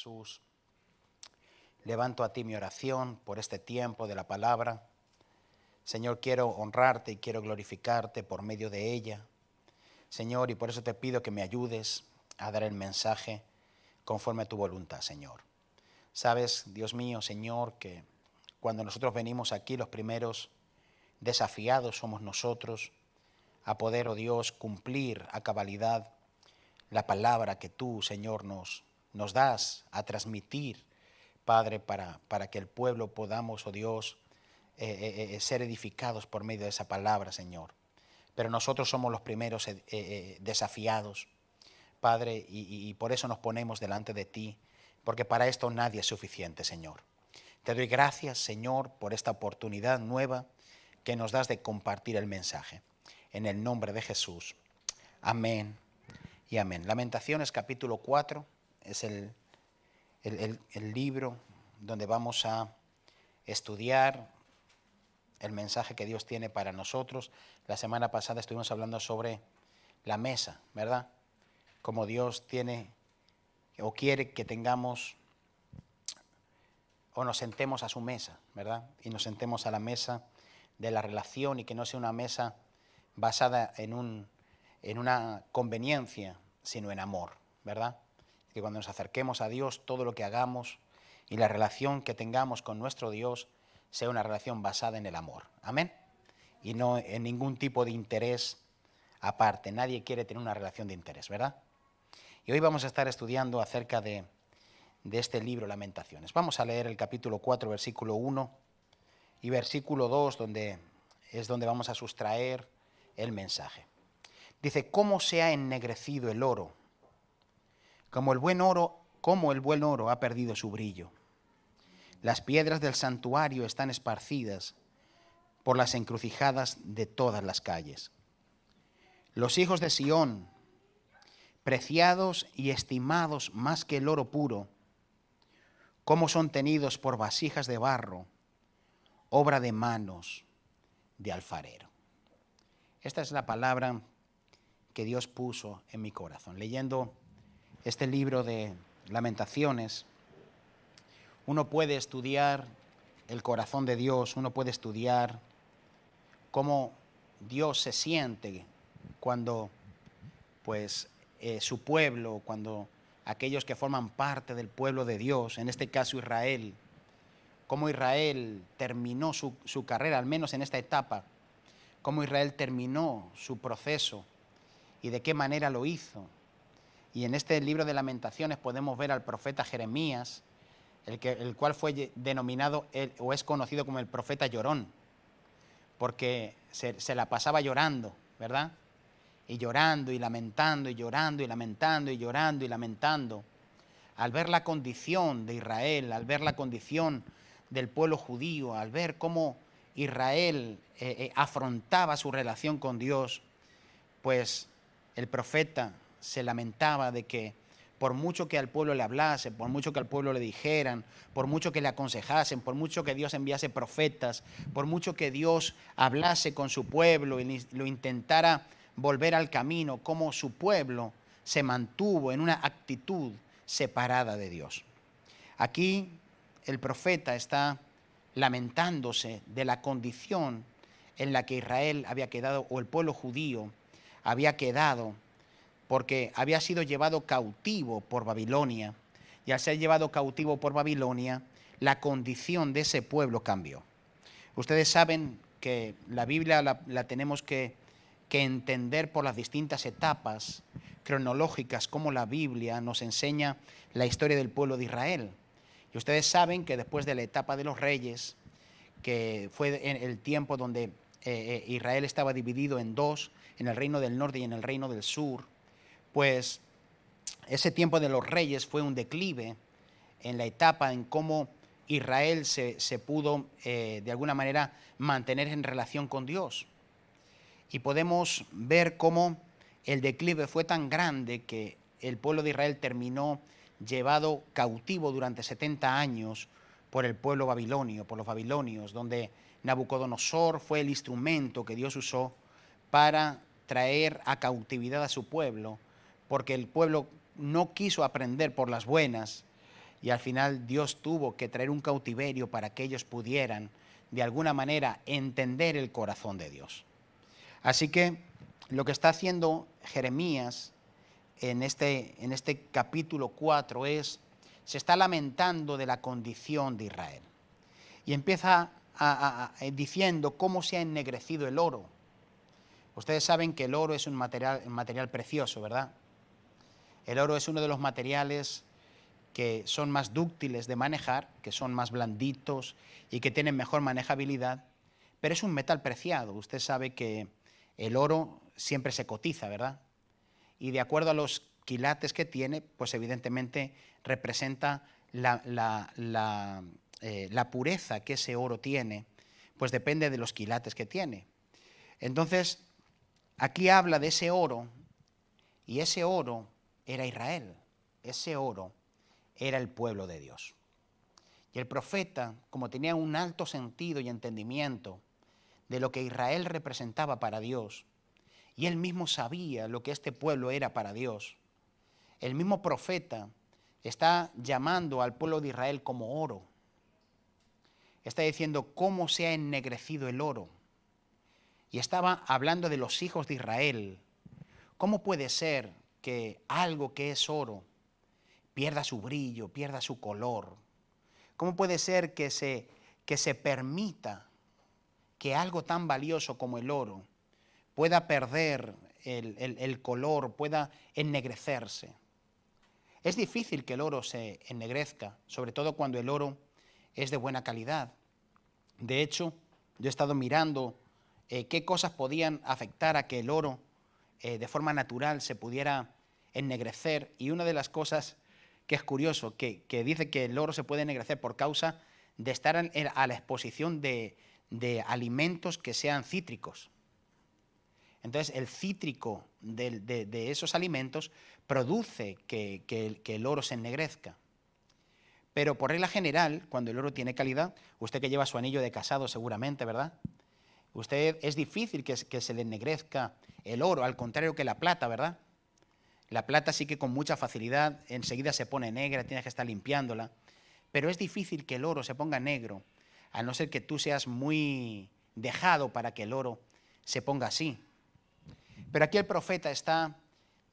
Jesús, levanto a ti mi oración por este tiempo de la palabra. Señor, quiero honrarte y quiero glorificarte por medio de ella. Señor, y por eso te pido que me ayudes a dar el mensaje conforme a tu voluntad, Señor. Sabes, Dios mío, Señor, que cuando nosotros venimos aquí, los primeros desafiados somos nosotros a poder, oh Dios, cumplir a cabalidad la palabra que tú, Señor, nos das a transmitir, Padre, para que el pueblo podamos, oh Dios, ser edificados por medio de esa palabra, Señor. Pero nosotros somos los primeros desafiados, Padre, y por eso nos ponemos delante de ti, porque para esto nadie es suficiente, Señor. Te doy gracias, Señor, por esta oportunidad nueva que nos das de compartir el mensaje. En el nombre de Jesús. Amén y amén. Lamentaciones capítulo 4 es el libro donde vamos a estudiar el mensaje que Dios tiene para nosotros. La semana pasada estuvimos hablando sobre la mesa, ¿verdad? Como Dios tiene o quiere que tengamos o nos sentemos a su mesa, ¿verdad? Y nos sentemos a la mesa de la relación y que no sea una mesa basada en una conveniencia, sino en amor, ¿verdad? Que cuando nos acerquemos a Dios, todo lo que hagamos y la relación que tengamos con nuestro Dios sea una relación basada en el amor, amén, y no en ningún tipo de interés aparte. Nadie quiere tener una relación de interés, ¿verdad? Y hoy vamos a estar estudiando acerca de este libro, Lamentaciones. Vamos a leer el capítulo 4, versículo 1 y versículo 2, donde vamos a sustraer el mensaje. Dice: ¿cómo se ha ennegrecido el oro? Como el buen oro ha perdido su brillo. Las piedras del santuario están esparcidas por las encrucijadas de todas las calles. Los hijos de Sión, preciados y estimados más que el oro puro, cómo son tenidos por vasijas de barro, obra de manos de alfarero. Esta es la palabra que Dios puso en mi corazón. Leyendo este libro de Lamentaciones, uno puede estudiar el corazón de Dios, uno puede estudiar cómo Dios se siente cuando su pueblo, cuando aquellos que forman parte del pueblo de Dios, en este caso Israel, cómo Israel terminó su carrera, al menos en esta etapa, cómo Israel terminó su proceso y de qué manera lo hizo. Y en este libro de Lamentaciones podemos ver al profeta Jeremías, el cual fue denominado o es conocido como el profeta llorón, porque se la pasaba llorando, ¿verdad? Y llorando y lamentando y llorando y lamentando y llorando y lamentando, al ver la condición de Israel, al ver la condición del pueblo judío, al ver cómo Israel afrontaba su relación con Dios, pues el profeta se lamentaba de que por mucho que al pueblo le hablase, por mucho que al pueblo le dijeran, por mucho que le aconsejasen, por mucho que Dios enviase profetas, por mucho que Dios hablase con su pueblo y lo intentara volver al camino, como su pueblo se mantuvo en una actitud separada de Dios. Aquí el profeta está lamentándose de la condición en la que Israel había quedado, o el pueblo judío había quedado, porque había sido llevado cautivo por Babilonia, y al ser llevado cautivo por Babilonia, la condición de ese pueblo cambió. Ustedes saben que la Biblia la tenemos que entender por las distintas etapas cronológicas, como la Biblia nos enseña la historia del pueblo de Israel. Y ustedes saben que después de la etapa de los reyes, que fue en el tiempo donde Israel estaba dividido en dos, en el reino del norte y en el reino del sur, pues ese tiempo de los reyes fue un declive en la etapa en cómo Israel se pudo de alguna manera mantener en relación con Dios. Y podemos ver cómo el declive fue tan grande que el pueblo de Israel terminó llevado cautivo durante 70 años por el pueblo babilonio, por los babilonios, donde Nabucodonosor fue el instrumento que Dios usó para traer a cautividad a su pueblo, porque el pueblo no quiso aprender por las buenas y al final Dios tuvo que traer un cautiverio para que ellos pudieran de alguna manera entender el corazón de Dios. Así que lo que está haciendo Jeremías en este capítulo 4 se está lamentando de la condición de Israel. Y empieza diciendo cómo se ha ennegrecido el oro. Ustedes saben que el oro es un material precioso, ¿verdad? El oro es uno de los materiales que son más dúctiles de manejar, que son más blanditos y que tienen mejor manejabilidad, pero es un metal preciado. Usted sabe que el oro siempre se cotiza, ¿verdad? Y de acuerdo a los quilates que tiene, pues evidentemente representa la pureza que ese oro tiene, pues depende de los quilates que tiene. Entonces, aquí habla de ese oro, y ese oro era Israel, ese oro era el pueblo de Dios. Y el profeta, como tenía un alto sentido y entendimiento de lo que Israel representaba para Dios, y él mismo sabía lo que este pueblo era para Dios, el mismo profeta está llamando al pueblo de Israel como oro. Está diciendo cómo se ha ennegrecido el oro. Y estaba hablando de los hijos de Israel. ¿Cómo puede ser que algo que es oro pierda su brillo, pierda su color? ¿Cómo puede ser que se permita que algo tan valioso como el oro pueda perder el color, pueda ennegrecerse? Es difícil que el oro se ennegrezca, sobre todo cuando el oro es de buena calidad. De hecho, yo he estado mirando qué cosas podían afectar a que el oro de forma natural se pudiera ennegrecer, y una de las cosas que es curioso, que dice que el oro se puede ennegrecer por causa de estar a la exposición de alimentos que sean cítricos. Entonces, el cítrico de esos alimentos produce que el oro se ennegrezca. Pero por regla general, cuando el oro tiene calidad, usted que lleva su anillo de casado seguramente, ¿verdad? Es difícil que se le ennegrezca el oro, al contrario que la plata, ¿verdad? La plata sí que con mucha facilidad enseguida se pone negra, tienes que estar limpiándola. Pero es difícil que el oro se ponga negro, a no ser que tú seas muy dejado para que el oro se ponga así. Pero aquí el profeta está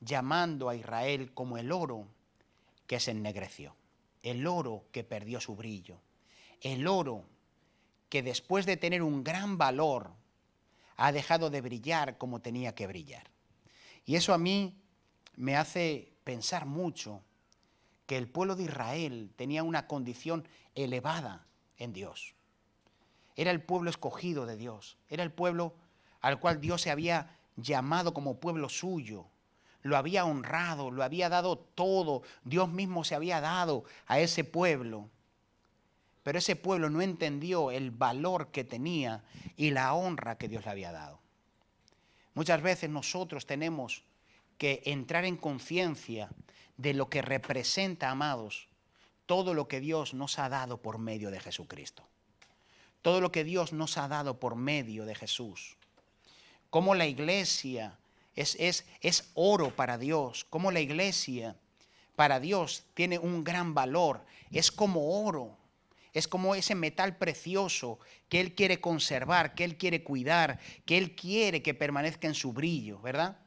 llamando a Israel como el oro que se ennegreció, el oro que perdió su brillo, el oro que después de tener un gran valor ha dejado de brillar como tenía que brillar. Y eso a mí me hace pensar mucho que el pueblo de Israel tenía una condición elevada en Dios. Era el pueblo escogido de Dios, era el pueblo al cual Dios se había llamado como pueblo suyo, lo había honrado, lo había dado todo, Dios mismo se había dado a ese pueblo. Pero ese pueblo no entendió el valor que tenía y la honra que Dios le había dado. Muchas veces nosotros tenemos que entrar en conciencia de lo que representa, amados, todo lo que Dios nos ha dado por medio de Jesucristo. Todo lo que Dios nos ha dado por medio de Jesús. Cómo la iglesia es oro para Dios. Cómo la iglesia para Dios tiene un gran valor. Es como oro. Es como ese metal precioso que Él quiere conservar, que Él quiere cuidar, que Él quiere que permanezca en su brillo, ¿verdad?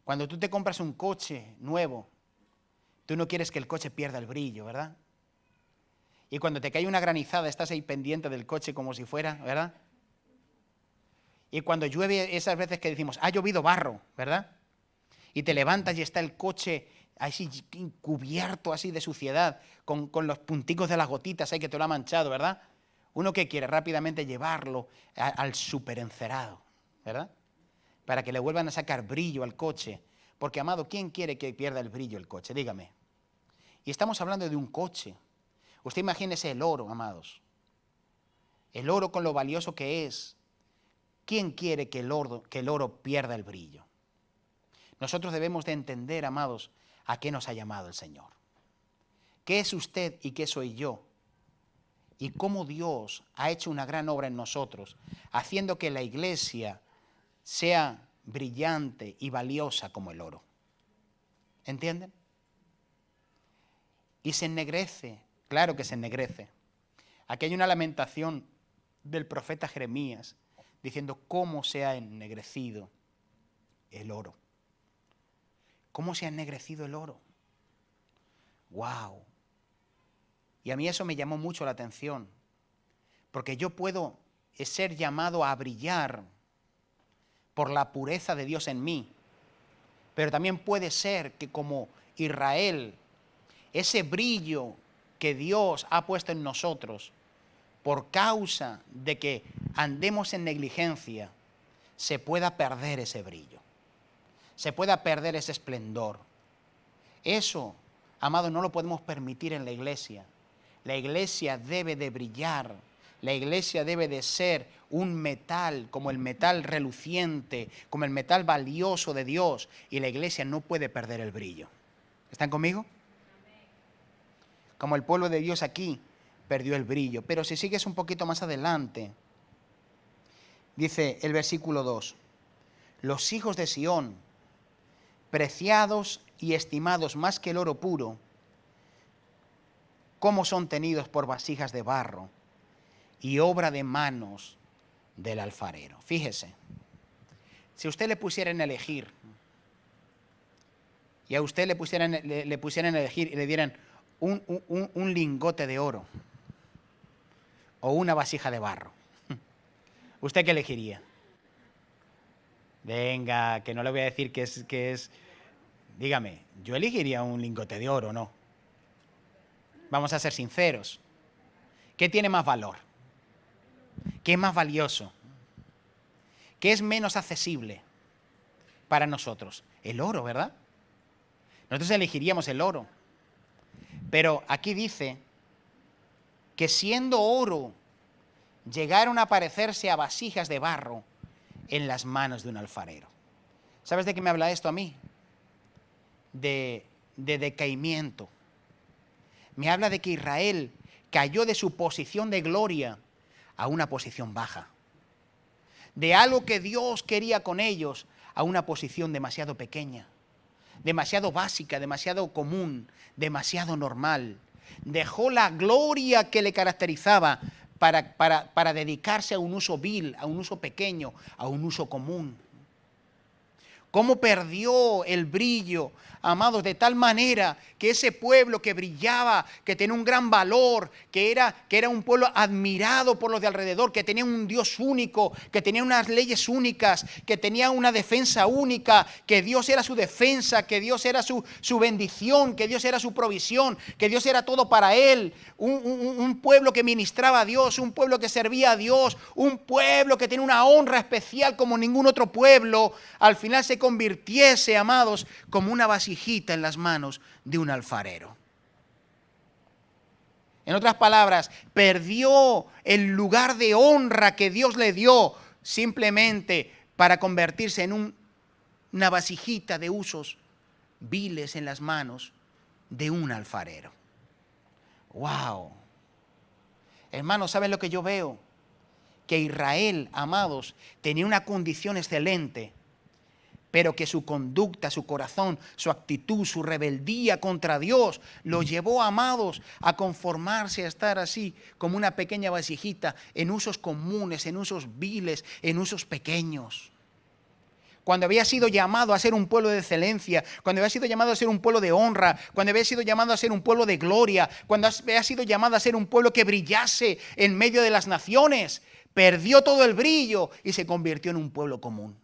Cuando tú te compras un coche nuevo, tú no quieres que el coche pierda el brillo, ¿verdad? Y cuando te cae una granizada, estás ahí pendiente del coche como si fuera, ¿verdad? Y cuando llueve, esas veces que decimos, ha llovido barro, ¿verdad? Y te levantas y está el coche así cubierto así de suciedad, con los punticos de las gotitas ahí que te lo ha manchado, ¿verdad? Uno que quiere rápidamente llevarlo al superencerado, ¿verdad? Para que le vuelvan a sacar brillo al coche. Porque, amado, ¿quién quiere que pierda el brillo el coche? Dígame. Y estamos hablando de un coche. Usted imagínese el oro, amados. El oro con lo valioso que es. ¿Quién quiere que el oro pierda el brillo? Nosotros debemos de entender, amados, a qué nos ha llamado el Señor. ¿Qué es usted y qué soy yo? Y cómo Dios ha hecho una gran obra en nosotros, haciendo que la iglesia sea brillante y valiosa como el oro. ¿Entienden? y se ennegrece. Claro que se ennegrece. Aquí hay una lamentación del profeta Jeremías diciendo cómo se ha ennegrecido el oro. ¿Cómo se ha ennegrecido el oro? ¡Wow! Y a mí eso me llamó mucho la atención, porque yo puedo ser llamado a brillar por la pureza de Dios en mí, pero también puede ser que como Israel, ese brillo que Dios ha puesto en nosotros, por causa de que andemos en negligencia, se pueda perder ese brillo, se pueda perder ese esplendor. Eso, amado, no lo podemos permitir en la iglesia. La iglesia debe de brillar, la iglesia debe de ser un metal, como el metal reluciente, como el metal valioso de Dios, y la iglesia no puede perder el brillo. ¿Están conmigo? Como el pueblo de Dios aquí perdió el brillo. Pero si sigues un poquito más adelante, dice el versículo 2, los hijos de Sión, preciados y estimados más que el oro puro, cómo son tenidos por vasijas de barro y obra de manos del alfarero. Fíjese, si usted le pusieran a elegir, y a usted le pusieran a elegir y le dieran un lingote de oro o una vasija de barro, ¿usted qué elegiría? Venga, que no le voy a decir que es, dígame, yo elegiría un lingote de oro, ¿no? Vamos a ser sinceros. ¿Qué tiene más valor? ¿Qué es más valioso? ¿Qué es menos accesible para nosotros? El oro, ¿verdad? Nosotros elegiríamos el oro. Pero aquí dice que siendo oro, llegaron a parecerse a vasijas de barro en las manos de un alfarero. ¿Sabes de qué me habla esto a mí? De decaimiento. Me habla de que Israel cayó de su posición de gloria a una posición baja. De algo que Dios quería con ellos a una posición demasiado pequeña, demasiado básica, demasiado común, demasiado normal. Dejó la gloria que le caracterizaba para dedicarse a un uso vil, a un uso pequeño, a un uso común. Cómo perdió el brillo, amados, de tal manera que ese pueblo que brillaba, que tenía un gran valor, que era un pueblo admirado por los de alrededor, que tenía un Dios único, que tenía unas leyes únicas, que tenía una defensa única, que Dios era su defensa, que Dios era su bendición, que Dios era su provisión, que Dios era todo para él. Un pueblo que ministraba a Dios, un pueblo que servía a Dios, un pueblo que tenía una honra especial como ningún otro pueblo, al final se convirtiese, amados, como una vasijita en las manos de un alfarero. En otras palabras, perdió el lugar de honra que Dios le dio simplemente para convertirse en una vasijita de usos viles en las manos de un alfarero. ¡Wow! Hermanos, ¿saben lo que yo veo? Que Israel, amados, tenía una condición excelente, pero que su conducta, su corazón, su actitud, su rebeldía contra Dios lo llevó, amados, a conformarse a estar así como una pequeña vasijita en usos comunes, en usos viles, en usos pequeños. Cuando había sido llamado a ser un pueblo de excelencia, cuando había sido llamado a ser un pueblo de honra, cuando había sido llamado a ser un pueblo de gloria, cuando había sido llamado a ser un pueblo que brillase en medio de las naciones, perdió todo el brillo y se convirtió en un pueblo común.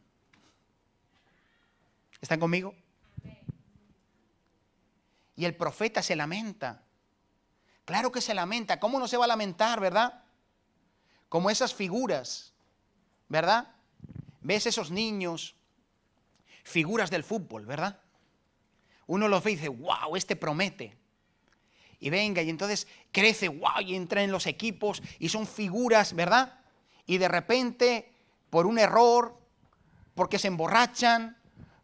¿Están conmigo? Y el profeta se lamenta. Claro que se lamenta. ¿Cómo no se va a lamentar, verdad? Como esas figuras, ¿verdad? Ves esos niños, figuras del fútbol, ¿verdad? Uno los ve y dice, wow, este promete. Y venga, y entonces crece, wow, y entra en los equipos y son figuras, ¿verdad? Y de repente, por un error, porque se emborrachan,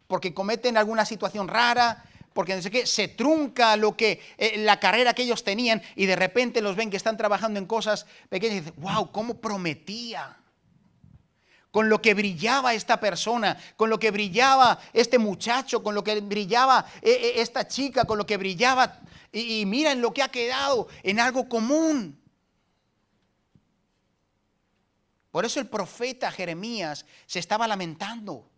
porque cometen alguna situación rara, porque no sé qué, se trunca la carrera que ellos tenían y de repente los ven que están trabajando en cosas pequeñas y dicen, wow, cómo prometía. Con lo que brillaba esta persona, con lo que brillaba este muchacho, con lo que brillaba esta chica, con lo que brillaba y mira en lo que ha quedado, en algo común. Por eso el profeta Jeremías se estaba lamentando.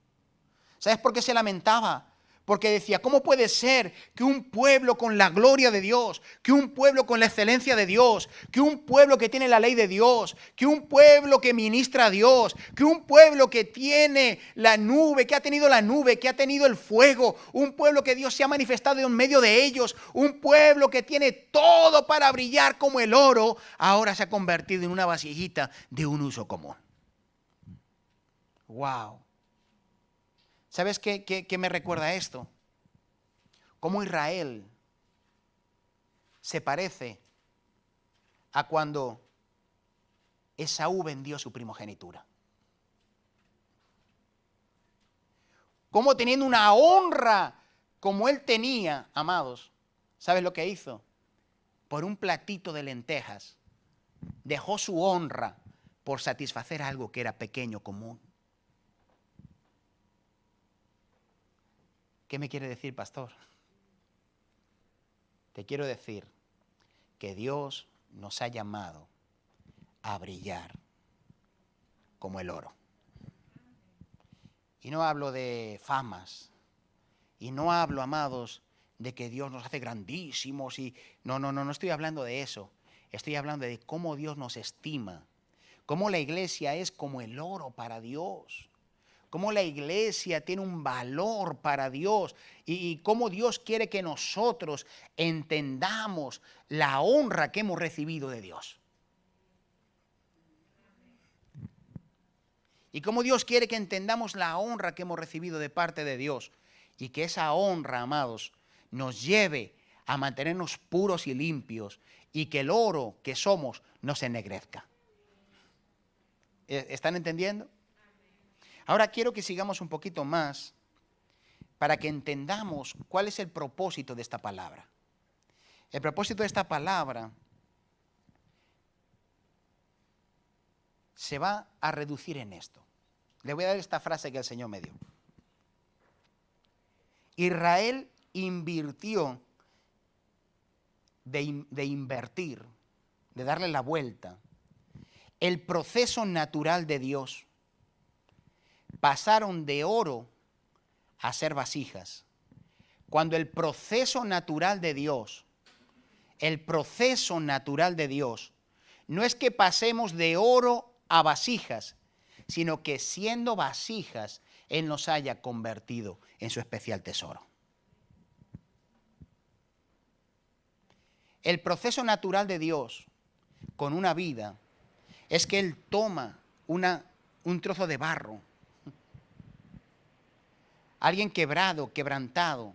¿Sabes por qué se lamentaba? Porque decía, ¿cómo puede ser que un pueblo con la gloria de Dios, que un pueblo con la excelencia de Dios, que un pueblo que tiene la ley de Dios, que un pueblo que ministra a Dios, que un pueblo que tiene la nube, que ha tenido la nube, que ha tenido el fuego, un pueblo que Dios se ha manifestado en medio de ellos, un pueblo que tiene todo para brillar como el oro, ahora se ha convertido en una vasijita de un uso común? ¡Wow! ¿Sabes qué me recuerda esto? Cómo Israel se parece a cuando Esaú vendió su primogenitura. Cómo teniendo una honra como él tenía, amados, ¿sabes lo que hizo? Por un platito de lentejas, dejó su honra por satisfacer algo que era pequeño, común. ¿Qué me quiere decir, pastor? Te quiero decir que Dios nos ha llamado a brillar como el oro. Y no hablo de famas. Y no hablo, amados, de que Dios nos hace grandísimos. No estoy hablando de eso. Estoy hablando de cómo Dios nos estima. Cómo la iglesia es como el oro para Dios. Cómo la iglesia tiene un valor para Dios y cómo Dios quiere que nosotros entendamos la honra que hemos recibido de Dios. Y cómo Dios quiere que entendamos la honra que hemos recibido de parte de Dios y que esa honra, amados, nos lleve a mantenernos puros y limpios y que el oro que somos no se ennegrezca. ¿Están entendiendo? Ahora quiero que sigamos un poquito más para que entendamos cuál es el propósito de esta palabra. El propósito de esta palabra se va a reducir en esto. Le voy a dar esta frase que el Señor me dio. Israel invirtió de invertir, de darle la vuelta, el proceso natural de Dios. Pasaron de oro a ser vasijas. Cuando el proceso natural de Dios, no es que pasemos de oro a vasijas, sino que siendo vasijas, Él nos haya convertido en su especial tesoro. El proceso natural de Dios con una vida es que Él toma un trozo de barro, alguien quebrado, quebrantado,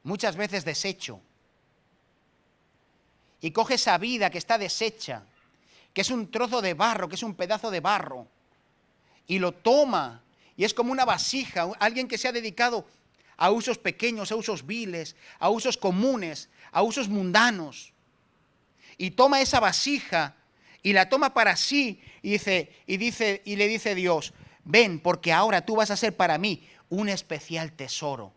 muchas veces deshecho, y coge esa vida que está deshecha, que es un trozo de barro, que es un pedazo de barro, y lo toma, y es como una vasija, alguien que se ha dedicado a usos pequeños, a usos viles, a usos comunes, a usos mundanos, y toma esa vasija y la toma para sí, y le dice Dios, ven, porque ahora tú vas a ser para mí un especial tesoro.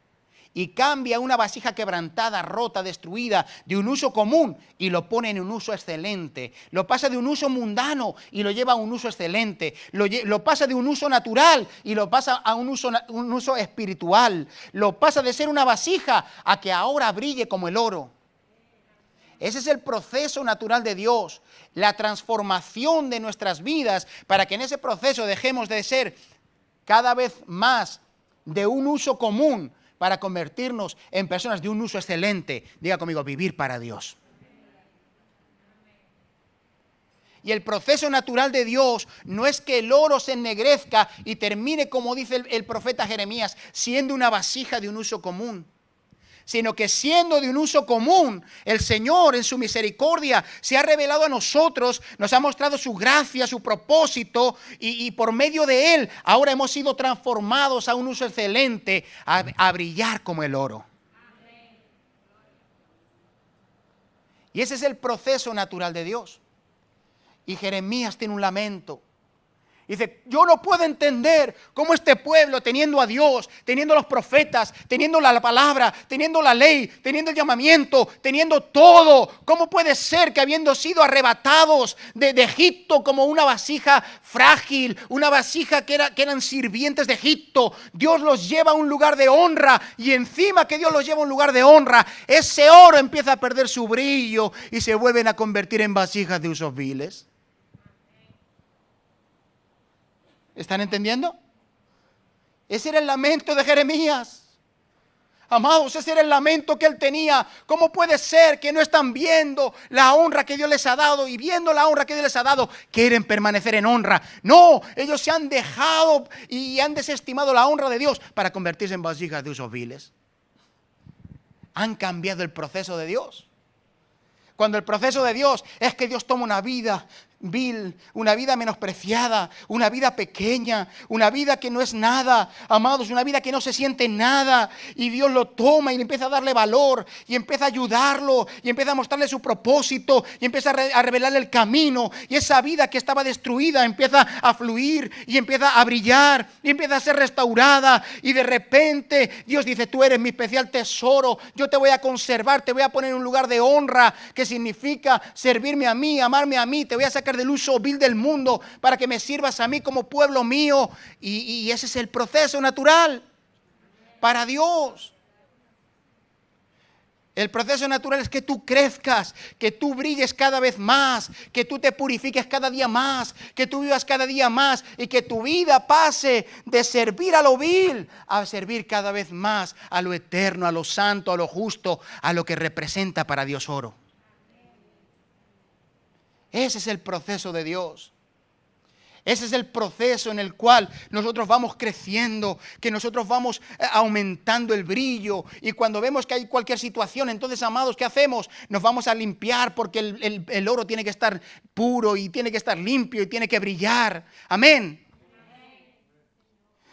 Y cambia una vasija quebrantada, rota, destruida, de un uso común y lo pone en un uso excelente. Lo pasa de un uso mundano y lo lleva a un uso excelente. Lo pasa de un uso natural y lo pasa a un uso espiritual. Lo pasa de ser una vasija a que ahora brille como el oro. Ese es el proceso natural de Dios, la transformación de nuestras vidas para que en ese proceso dejemos de ser cada vez más de un uso común para convertirnos en personas de un uso excelente. Diga conmigo, vivir para Dios. Y el proceso natural de Dios no es que el oro se ennegrezca y termine, como dice el profeta Jeremías, siendo una vasija de un uso común, sino que siendo de un uso común, el Señor en su misericordia se ha revelado a nosotros, nos ha mostrado su gracia, su propósito, y por medio de Él ahora hemos sido transformados a un uso excelente, a brillar como el oro. Y ese es el proceso natural de Dios. Y Jeremías tiene un lamento. Dice, yo no puedo entender cómo este pueblo, teniendo a Dios, teniendo a los profetas, teniendo la palabra, teniendo la ley, teniendo el llamamiento, teniendo todo, ¿cómo puede ser que habiendo sido arrebatados de Egipto como una vasija frágil, una vasija que eran sirvientes de Egipto, Dios los lleva a un lugar de honra, y encima que Dios los lleva a un lugar de honra, ese oro empieza a perder su brillo y se vuelven a convertir en vasijas de usos viles? ¿Están entendiendo? Ese era el lamento de Jeremías. Amados, ese era el lamento que él tenía. ¿Cómo puede ser que no están viendo la honra que Dios les ha dado? Y viendo la honra que Dios les ha dado, quieren permanecer en honra. No, ellos se han dejado y han desestimado la honra de Dios para convertirse en vasijas de usos viles. Han cambiado el proceso de Dios. Cuando el proceso de Dios es que Dios toma una vida vil, una vida menospreciada, una vida pequeña, una vida que no es nada, amados, una vida que no se siente nada, y Dios lo toma y empieza a darle valor, y empieza a ayudarlo, y empieza a mostrarle su propósito, y empieza a revelarle el camino, y esa vida que estaba destruida empieza a fluir, y empieza a brillar, y empieza a ser restaurada, y de repente Dios dice, tú eres mi especial tesoro, yo te voy a conservar, te voy a poner en un lugar de honra, que significa servirme a mí, amarme a mí, te voy a sacar del uso vil del mundo para que me sirvas a mí como pueblo mío. Y ese es el proceso natural para Dios. El proceso natural es que tú crezcas, que tú brilles cada vez más, que tú te purifiques cada día más, que tú vivas cada día más y que tu vida pase de servir a lo vil a servir cada vez más a lo eterno, a lo santo, a lo justo, a lo que representa para Dios oro. Ese es el proceso de Dios. Ese es el proceso en el cual nosotros vamos creciendo, que nosotros vamos aumentando el brillo. Y cuando vemos que hay cualquier situación, entonces, amados, ¿qué hacemos? Nos vamos a limpiar porque el oro tiene que estar puro y tiene que estar limpio y tiene que brillar. Amén.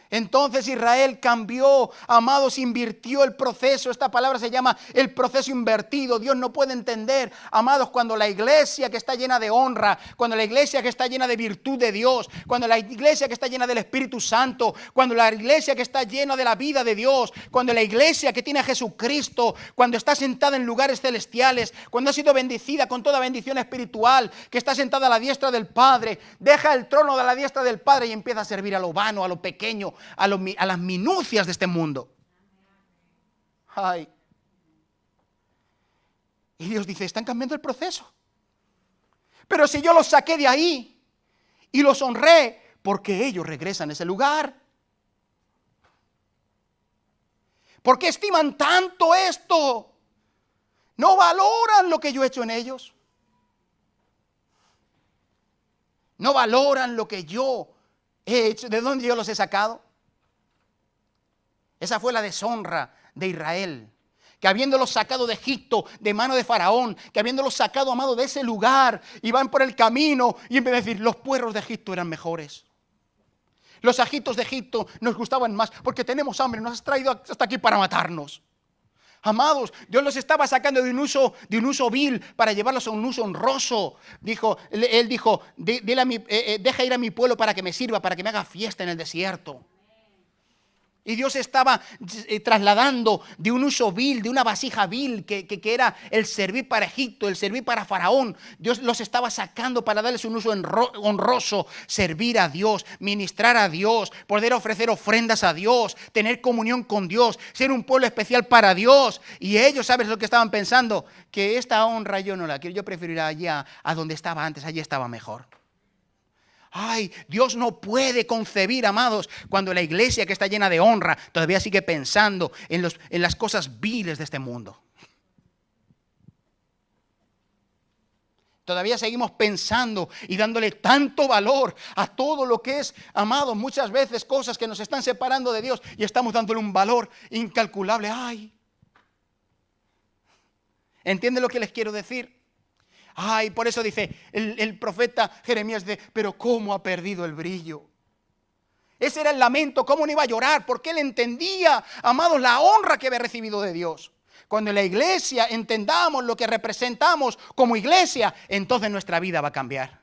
Entonces Israel cambió, amados, invirtió el proceso. Esta palabra se llama el proceso invertido. Dios no puede entender, amados, cuando la iglesia que está llena de honra, cuando la iglesia que está llena de virtud de Dios, cuando la iglesia que está llena del Espíritu Santo, cuando la iglesia que está llena de la vida de Dios, cuando la iglesia que tiene a Jesucristo, cuando está sentada en lugares celestiales, cuando ha sido bendecida con toda bendición espiritual, que está sentada a la diestra del Padre, deja el trono de la diestra del Padre y empieza a servir a lo vano, a lo pequeño, a las minucias de este mundo. Ay. Y Dios dice, están cambiando el proceso. Pero si yo los saqué de ahí y los honré, porque ellos regresan a ese lugar. ¿Por qué estiman tanto esto? ¿No valoran lo que yo he hecho en ellos? ¿No valoran lo que yo he hecho? ¿De dónde yo los he sacado? Esa fue la deshonra de Israel, que habiéndolos sacado de Egipto, de mano de Faraón, que habiéndolos sacado, amado, de ese lugar, iban por el camino y en vez de decir, los puerros de Egipto eran mejores. Los ajitos de Egipto nos gustaban más porque tenemos hambre, nos has traído hasta aquí para matarnos. Amados, Dios los estaba sacando de un uso vil para llevarlos a un uso honroso. Él dijo, deja ir a mi pueblo para que me sirva, para que me haga fiesta en el desierto. Y Dios estaba trasladando de un uso vil, de una vasija vil, que era el servir para Egipto, el servir para Faraón. Dios los estaba sacando para darles un uso honroso, servir a Dios, ministrar a Dios, poder ofrecer ofrendas a Dios, tener comunión con Dios, ser un pueblo especial para Dios. Y ellos, ¿sabes lo que estaban pensando? Que esta honra yo no la quiero, yo prefiero ir allá a donde estaba antes, allí estaba mejor. Ay, Dios no puede concebir, amados, cuando la iglesia que está llena de honra todavía sigue pensando en las cosas viles de este mundo. Todavía seguimos pensando y dándole tanto valor a todo lo que es, amados, muchas veces cosas que nos están separando de Dios y estamos dándole un valor incalculable. Ay, ¿entiende lo que les quiero decir? Ay, por eso dice el profeta Jeremías, pero ¿cómo ha perdido el brillo? Ese era el lamento, ¿cómo no iba a llorar? Porque él entendía, amados, la honra que había recibido de Dios. Cuando en la iglesia entendamos lo que representamos como iglesia, entonces nuestra vida va a cambiar.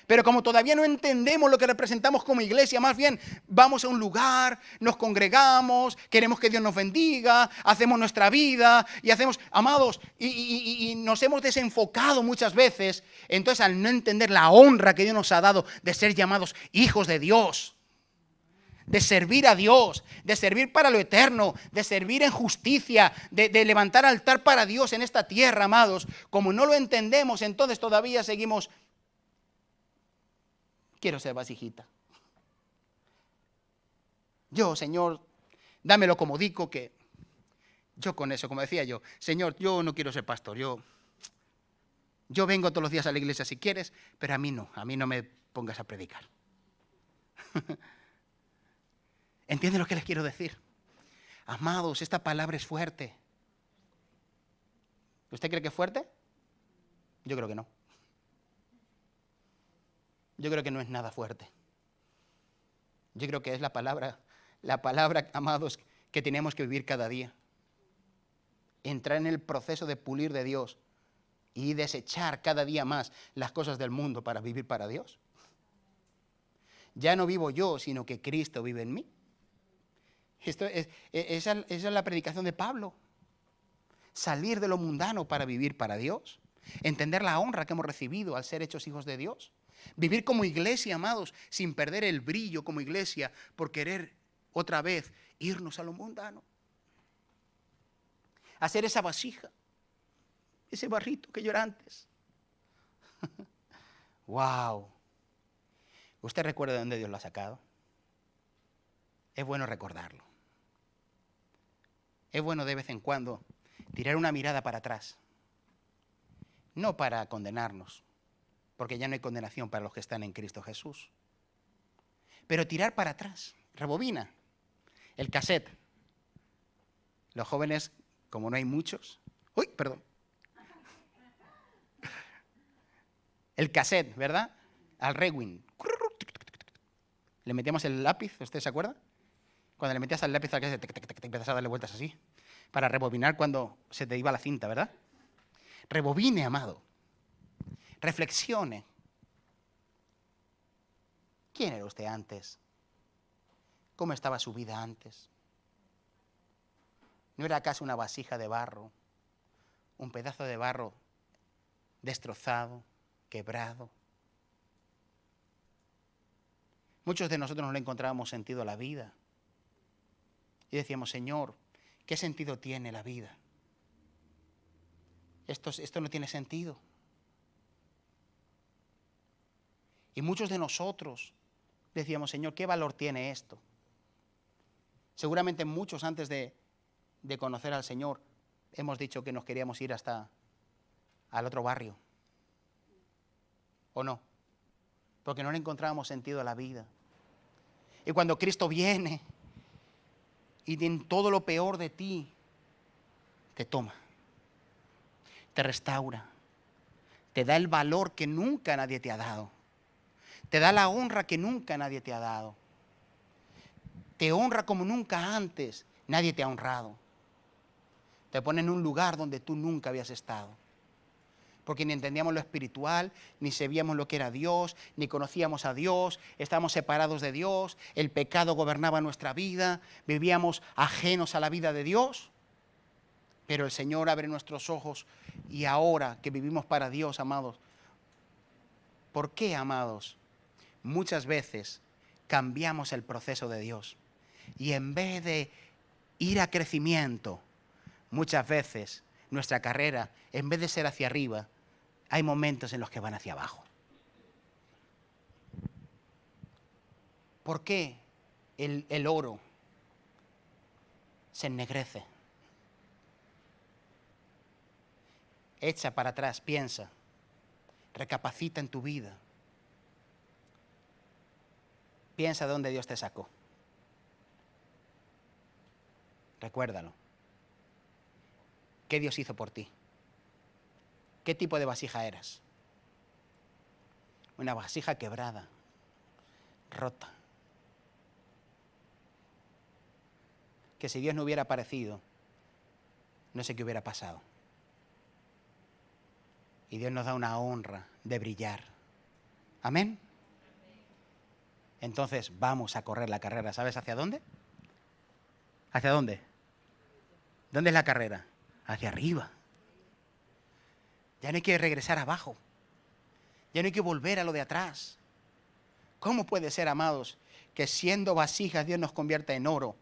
Pero como todavía no entendemos lo que representamos como iglesia, más bien vamos a un lugar, nos congregamos, queremos que Dios nos bendiga, hacemos nuestra vida y hacemos, amados, y nos hemos desenfocado muchas veces. Entonces, al no entender la honra que Dios nos ha dado de ser llamados hijos de Dios, de servir a Dios, de servir para lo eterno, de servir en justicia, de levantar altar para Dios en esta tierra, amados, como no lo entendemos, entonces todavía seguimos. Quiero ser vasijita. Yo, Señor, dámelo como dico, que yo con eso, como decía yo, Señor, yo no quiero ser pastor, yo vengo todos los días a la iglesia si quieres, pero a mí no me pongas a predicar. ¿Entienden lo que les quiero decir? Amados, esta palabra es fuerte. ¿Usted cree que es fuerte? Yo creo que no. Yo creo que no es nada fuerte. Yo creo que es la palabra, amados, que tenemos que vivir cada día. Entrar en el proceso de pulir de Dios y desechar cada día más las cosas del mundo para vivir para Dios. Ya no vivo yo, sino que Cristo vive en mí. Esa es la predicación de Pablo. Salir de lo mundano para vivir para Dios. Entender la honra que hemos recibido al ser hechos hijos de Dios. Vivir como iglesia, amados, sin perder el brillo como iglesia por querer otra vez irnos a lo mundano. Hacer esa vasija, ese barrito que yo era antes. Wow. ¿Usted recuerda de dónde Dios lo ha sacado? Es bueno recordarlo. Es bueno de vez en cuando tirar una mirada para atrás. No para condenarnos, porque ya no hay condenación para los que están en Cristo Jesús. Pero tirar para atrás, rebobina el cassette. Los jóvenes, como no hay muchos, el cassette, ¿verdad? Al rewind. Le metíamos el lápiz, ¿usted se acuerda? Cuando le metías al lápiz al cassette, te empezas a darle vueltas así, para rebobinar cuando se te iba la cinta, ¿verdad? Rebobine, amado. Reflexione. ¿Quién era usted antes? ¿Cómo estaba su vida antes? ¿No era acaso una vasija de barro? Un pedazo de barro destrozado, quebrado. Muchos de nosotros no le encontrábamos sentido a la vida. Y decíamos, Señor, ¿qué sentido tiene la vida? Esto no tiene sentido. Y muchos de nosotros decíamos, Señor, ¿qué valor tiene esto? Seguramente muchos antes de conocer al Señor hemos dicho que nos queríamos ir hasta al otro barrio. ¿O no? Porque no le encontrábamos sentido a la vida. Y cuando Cristo viene y en todo lo peor de ti te toma, te restaura, te da el valor que nunca nadie te ha dado, te da la honra que nunca nadie te ha dado, te honra como nunca antes nadie te ha honrado, te pone en un lugar donde tú nunca habías estado. Porque ni entendíamos lo espiritual, ni sabíamos lo que era Dios, ni conocíamos a Dios, estábamos separados de Dios, el pecado gobernaba nuestra vida, vivíamos ajenos a la vida de Dios. Pero el Señor abre nuestros ojos y ahora que vivimos para Dios, amados, ¿por qué, amados? Muchas veces cambiamos el proceso de Dios y en vez de ir a crecimiento, muchas veces nuestra carrera, en vez de ser hacia arriba, hay momentos en los que van hacia abajo. ¿Por qué el oro se ennegrece? Echa para atrás, piensa, recapacita en tu vida. Piensa de dónde Dios te sacó. Recuérdalo. ¿Qué Dios hizo por ti? ¿Qué tipo de vasija eras? Una vasija quebrada, rota. Que si Dios no hubiera aparecido, no sé qué hubiera pasado. Y Dios nos da una honra de brillar, Amén. Entonces vamos a correr la carrera. ¿Sabes hacia dónde? ¿Hacia dónde? ¿Dónde es la carrera? Hacia arriba. Ya no hay que regresar abajo. Ya no hay que volver a lo de atrás. ¿Cómo puede ser, amados, que siendo vasijas Dios nos convierta en oro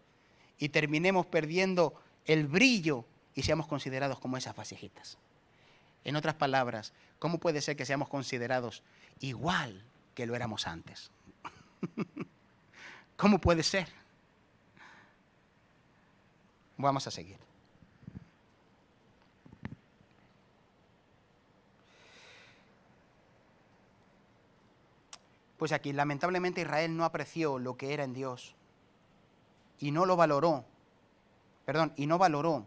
y terminemos perdiendo el brillo y seamos considerados como esas vasijitas? En otras palabras, ¿cómo puede ser que seamos considerados igual que lo éramos antes? ¿Cómo puede ser? Vamos a seguir. Pues aquí, lamentablemente, Israel no apreció lo que era en Dios y no lo valoró, y no valoró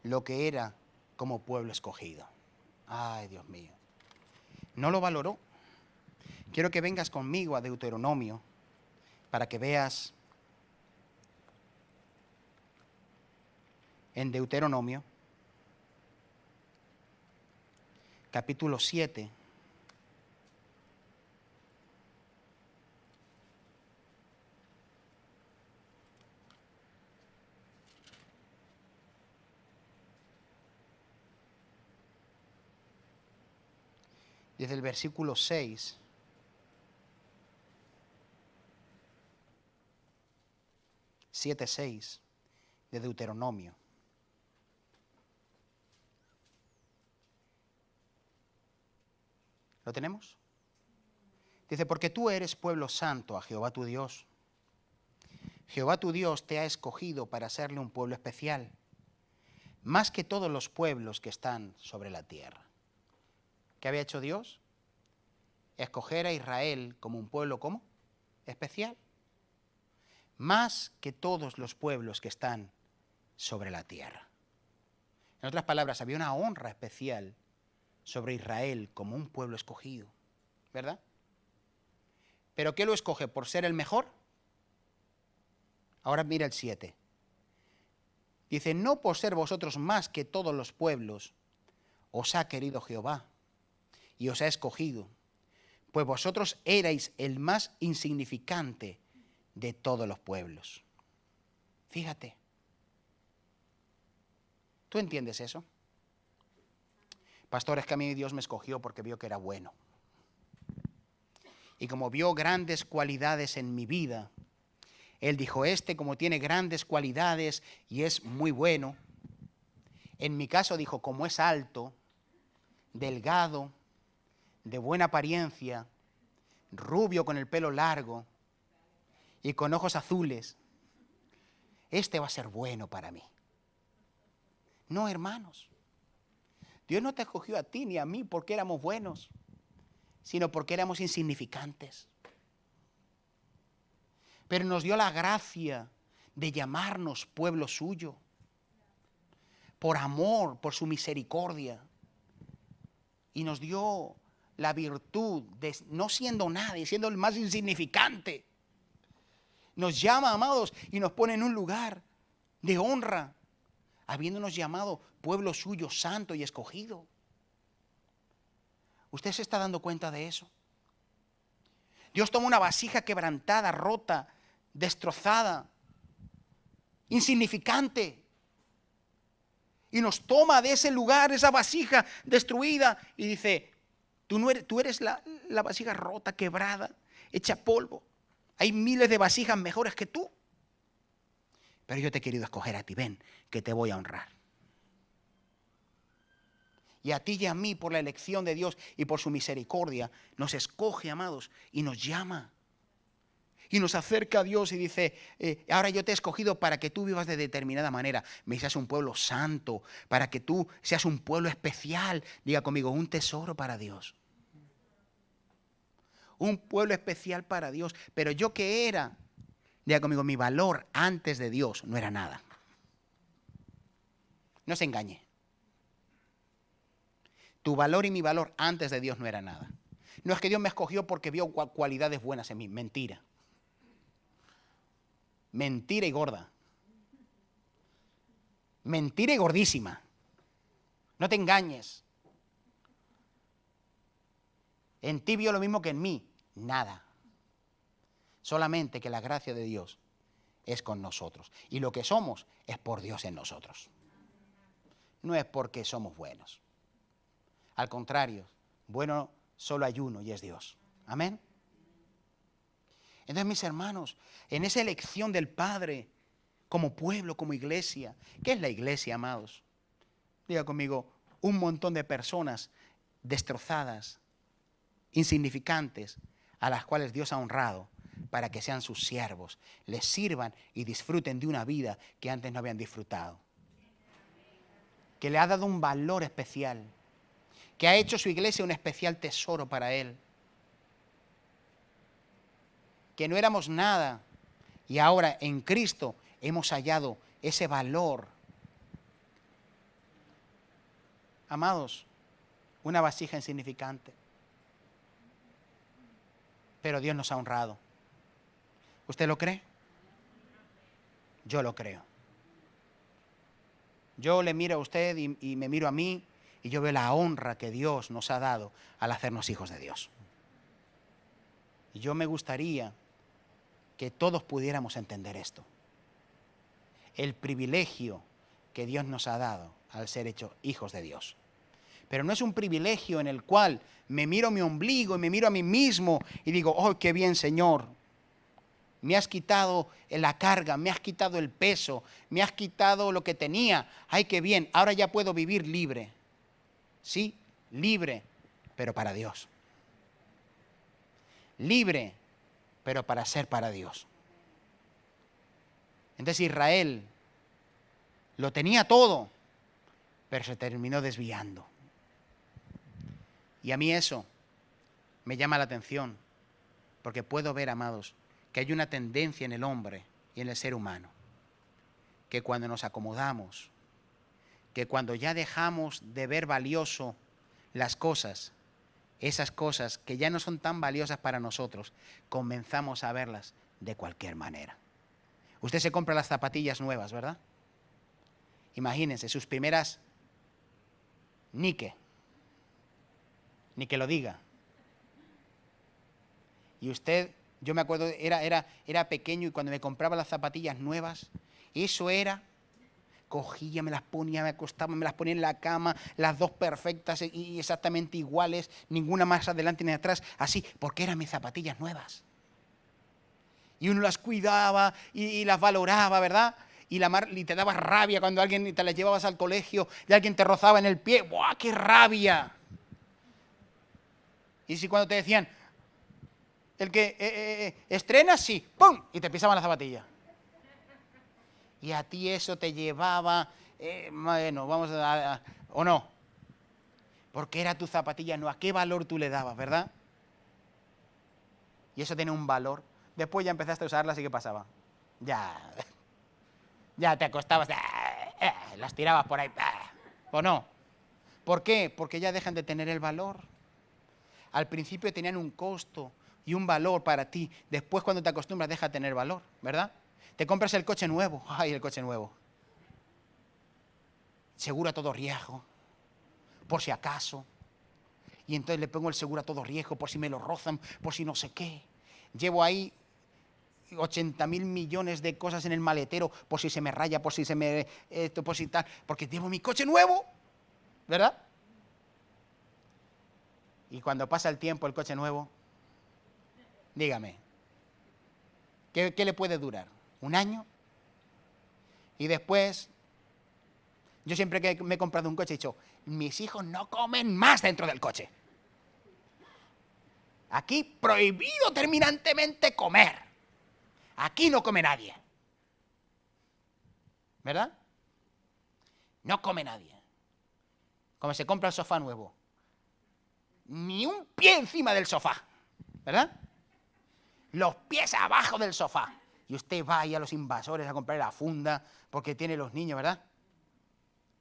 lo que era como pueblo escogido. Ay, Dios mío. No lo valoró. Quiero que vengas conmigo a Deuteronomio para que veas en Deuteronomio, capítulo 7. Desde el versículo 6. Siete, 6 de Deuteronomio. ¿Lo tenemos? Dice, porque tú eres pueblo santo a Jehová tu Dios. Jehová tu Dios te ha escogido para hacerle un pueblo especial, más que todos los pueblos que están sobre la tierra. ¿Qué había hecho Dios? Escoger a Israel como un pueblo, ¿cómo? Especial. Más que todos los pueblos que están sobre la tierra. En otras palabras, había una honra especial sobre Israel como un pueblo escogido, ¿verdad? ¿Pero qué lo escoge? ¿Por ser el mejor? Ahora mira el 7. Dice, no por ser vosotros más que todos los pueblos, os ha querido Jehová y os ha escogido, pues vosotros erais el más insignificante de todos los pueblos. Fíjate. ¿Tú entiendes eso? Pastor, es que a mí Dios me escogió porque vio que era bueno. Y como vio grandes cualidades en mi vida, Él dijo, como tiene grandes cualidades y es muy bueno. En mi caso dijo, como es alto, delgado, de buena apariencia, rubio con el pelo largo y con ojos azules, va a ser bueno para mí. No, hermanos. Dios no te escogió a ti ni a mí porque éramos buenos, sino porque éramos insignificantes. Pero nos dio la gracia de llamarnos pueblo suyo, por amor, por su misericordia. Y nos dio la virtud de, no siendo nadie, siendo el más insignificante, nos llama, amados, y nos pone en un lugar de honra, habiéndonos llamado pueblo suyo, santo y escogido. ¿Usted se está dando cuenta de eso? Dios toma una vasija quebrantada, rota, destrozada, insignificante, y nos toma de ese lugar, esa vasija destruida, y dice, tú eres la vasija rota, quebrada, hecha polvo. Hay miles de vasijas mejores que tú. Pero yo te he querido escoger a ti, ven, que te voy a honrar. Y a ti y a mí, por la elección de Dios y por su misericordia, nos escoge, amados, y nos llama. Y nos acerca a Dios y dice, ahora yo te he escogido para que tú vivas de determinada manera. Me seas un pueblo santo, para que tú seas un pueblo especial. Diga conmigo, un tesoro para Dios. Un pueblo especial para Dios. Pero yo que era, diga conmigo, mi valor antes de Dios no era nada. No se engañe. Tu valor y mi valor antes de Dios no era nada. No es que Dios me escogió porque vio cualidades buenas en mí. Mentira. Mentira y gorda. Mentira y gordísima. No te engañes. En ti vio lo mismo que en mí. Nada. Solamente que la gracia de Dios es con nosotros. Y lo que somos es por Dios en nosotros. No es porque somos buenos. Al contrario, bueno solo hay uno y es Dios. Amén. Entonces, mis hermanos, en esa elección del Padre, como pueblo, como iglesia, ¿qué es la iglesia, amados? Diga conmigo, un montón de personas destrozadas, insignificantes, a las cuales Dios ha honrado para que sean sus siervos, les sirvan y disfruten de una vida que antes no habían disfrutado. Que le ha dado un valor especial, que ha hecho su iglesia un especial tesoro para Él. Que no éramos nada y ahora en Cristo hemos hallado ese valor. Amados, una vasija insignificante, pero Dios nos ha honrado. ¿Usted lo cree? Yo lo creo. Yo le miro a usted y me miro a mí y yo veo la honra que Dios nos ha dado al hacernos hijos de Dios. Y yo me gustaría que todos pudiéramos entender esto. El privilegio que Dios nos ha dado al ser hechos hijos de Dios. Pero no es un privilegio en el cual me miro mi ombligo y me miro a mí mismo y digo, oh, qué bien, Señor. Me has quitado la carga, me has quitado el peso, me has quitado lo que tenía. Ay, qué bien, ahora ya puedo vivir libre. Sí, libre, pero para Dios. Libre, pero para ser para Dios. Entonces Israel lo tenía todo, pero se terminó desviando. Y a mí eso me llama la atención, porque puedo ver, amados, que hay una tendencia en el hombre y en el ser humano, que cuando nos acomodamos, que cuando ya dejamos de ver valioso las cosas, esas cosas que ya no son tan valiosas para nosotros, comenzamos a verlas de cualquier manera. Usted se compra las zapatillas nuevas, ¿verdad? Imagínense, sus primeras Nike, ni que lo diga. Y usted, yo me acuerdo, era pequeño y cuando me compraba las zapatillas nuevas, eso era, cogía, me las ponía, me acostaba, me las ponía en la cama, las dos perfectas y exactamente iguales, ninguna más adelante ni atrás, así, porque eran mis zapatillas nuevas. Y uno las cuidaba y las valoraba, ¿verdad? Y te daba rabia cuando alguien te las llevabas al colegio y alguien te rozaba en el pie. ¡Buah, qué rabia! Y si cuando te decían, el que estrena, sí, ¡pum! Y te pisaban la zapatilla. Y a ti eso te llevaba, bueno, vamos o no. Porque era tu zapatilla, no, ¿a qué valor tú le dabas, verdad? Y eso tiene un valor. Después ya empezaste a usarlas y ¿qué pasaba? Ya te acostabas, las tirabas por ahí, ¿o no? ¿Por qué? Porque ya dejan de tener el valor. Al principio tenían un costo y un valor para ti. Después cuando te acostumbras deja de tener valor, ¿verdad? Te compras el coche nuevo. ¡Ay, el coche nuevo! Seguro a todo riesgo, por si acaso. Y entonces le pongo el seguro a todo riesgo, por si me lo rozan, por si no sé qué. Llevo ahí 80.000 millones de cosas en el maletero, por si se me raya, por si se me... por si tal, porque llevo mi coche nuevo, ¿verdad? Y cuando pasa el tiempo, el coche nuevo, dígame, ¿qué le puede durar? ¿Un año? Y después, yo siempre que me he comprado un coche he dicho, mis hijos no comen más dentro del coche. Aquí prohibido terminantemente comer. Aquí no come nadie. ¿Verdad? No come nadie. Como se compra el sofá nuevo. Ni un pie encima del sofá. ¿Verdad? Los pies abajo del sofá. Y usted va ahí a los invasores a comprar la funda porque tiene los niños, ¿verdad?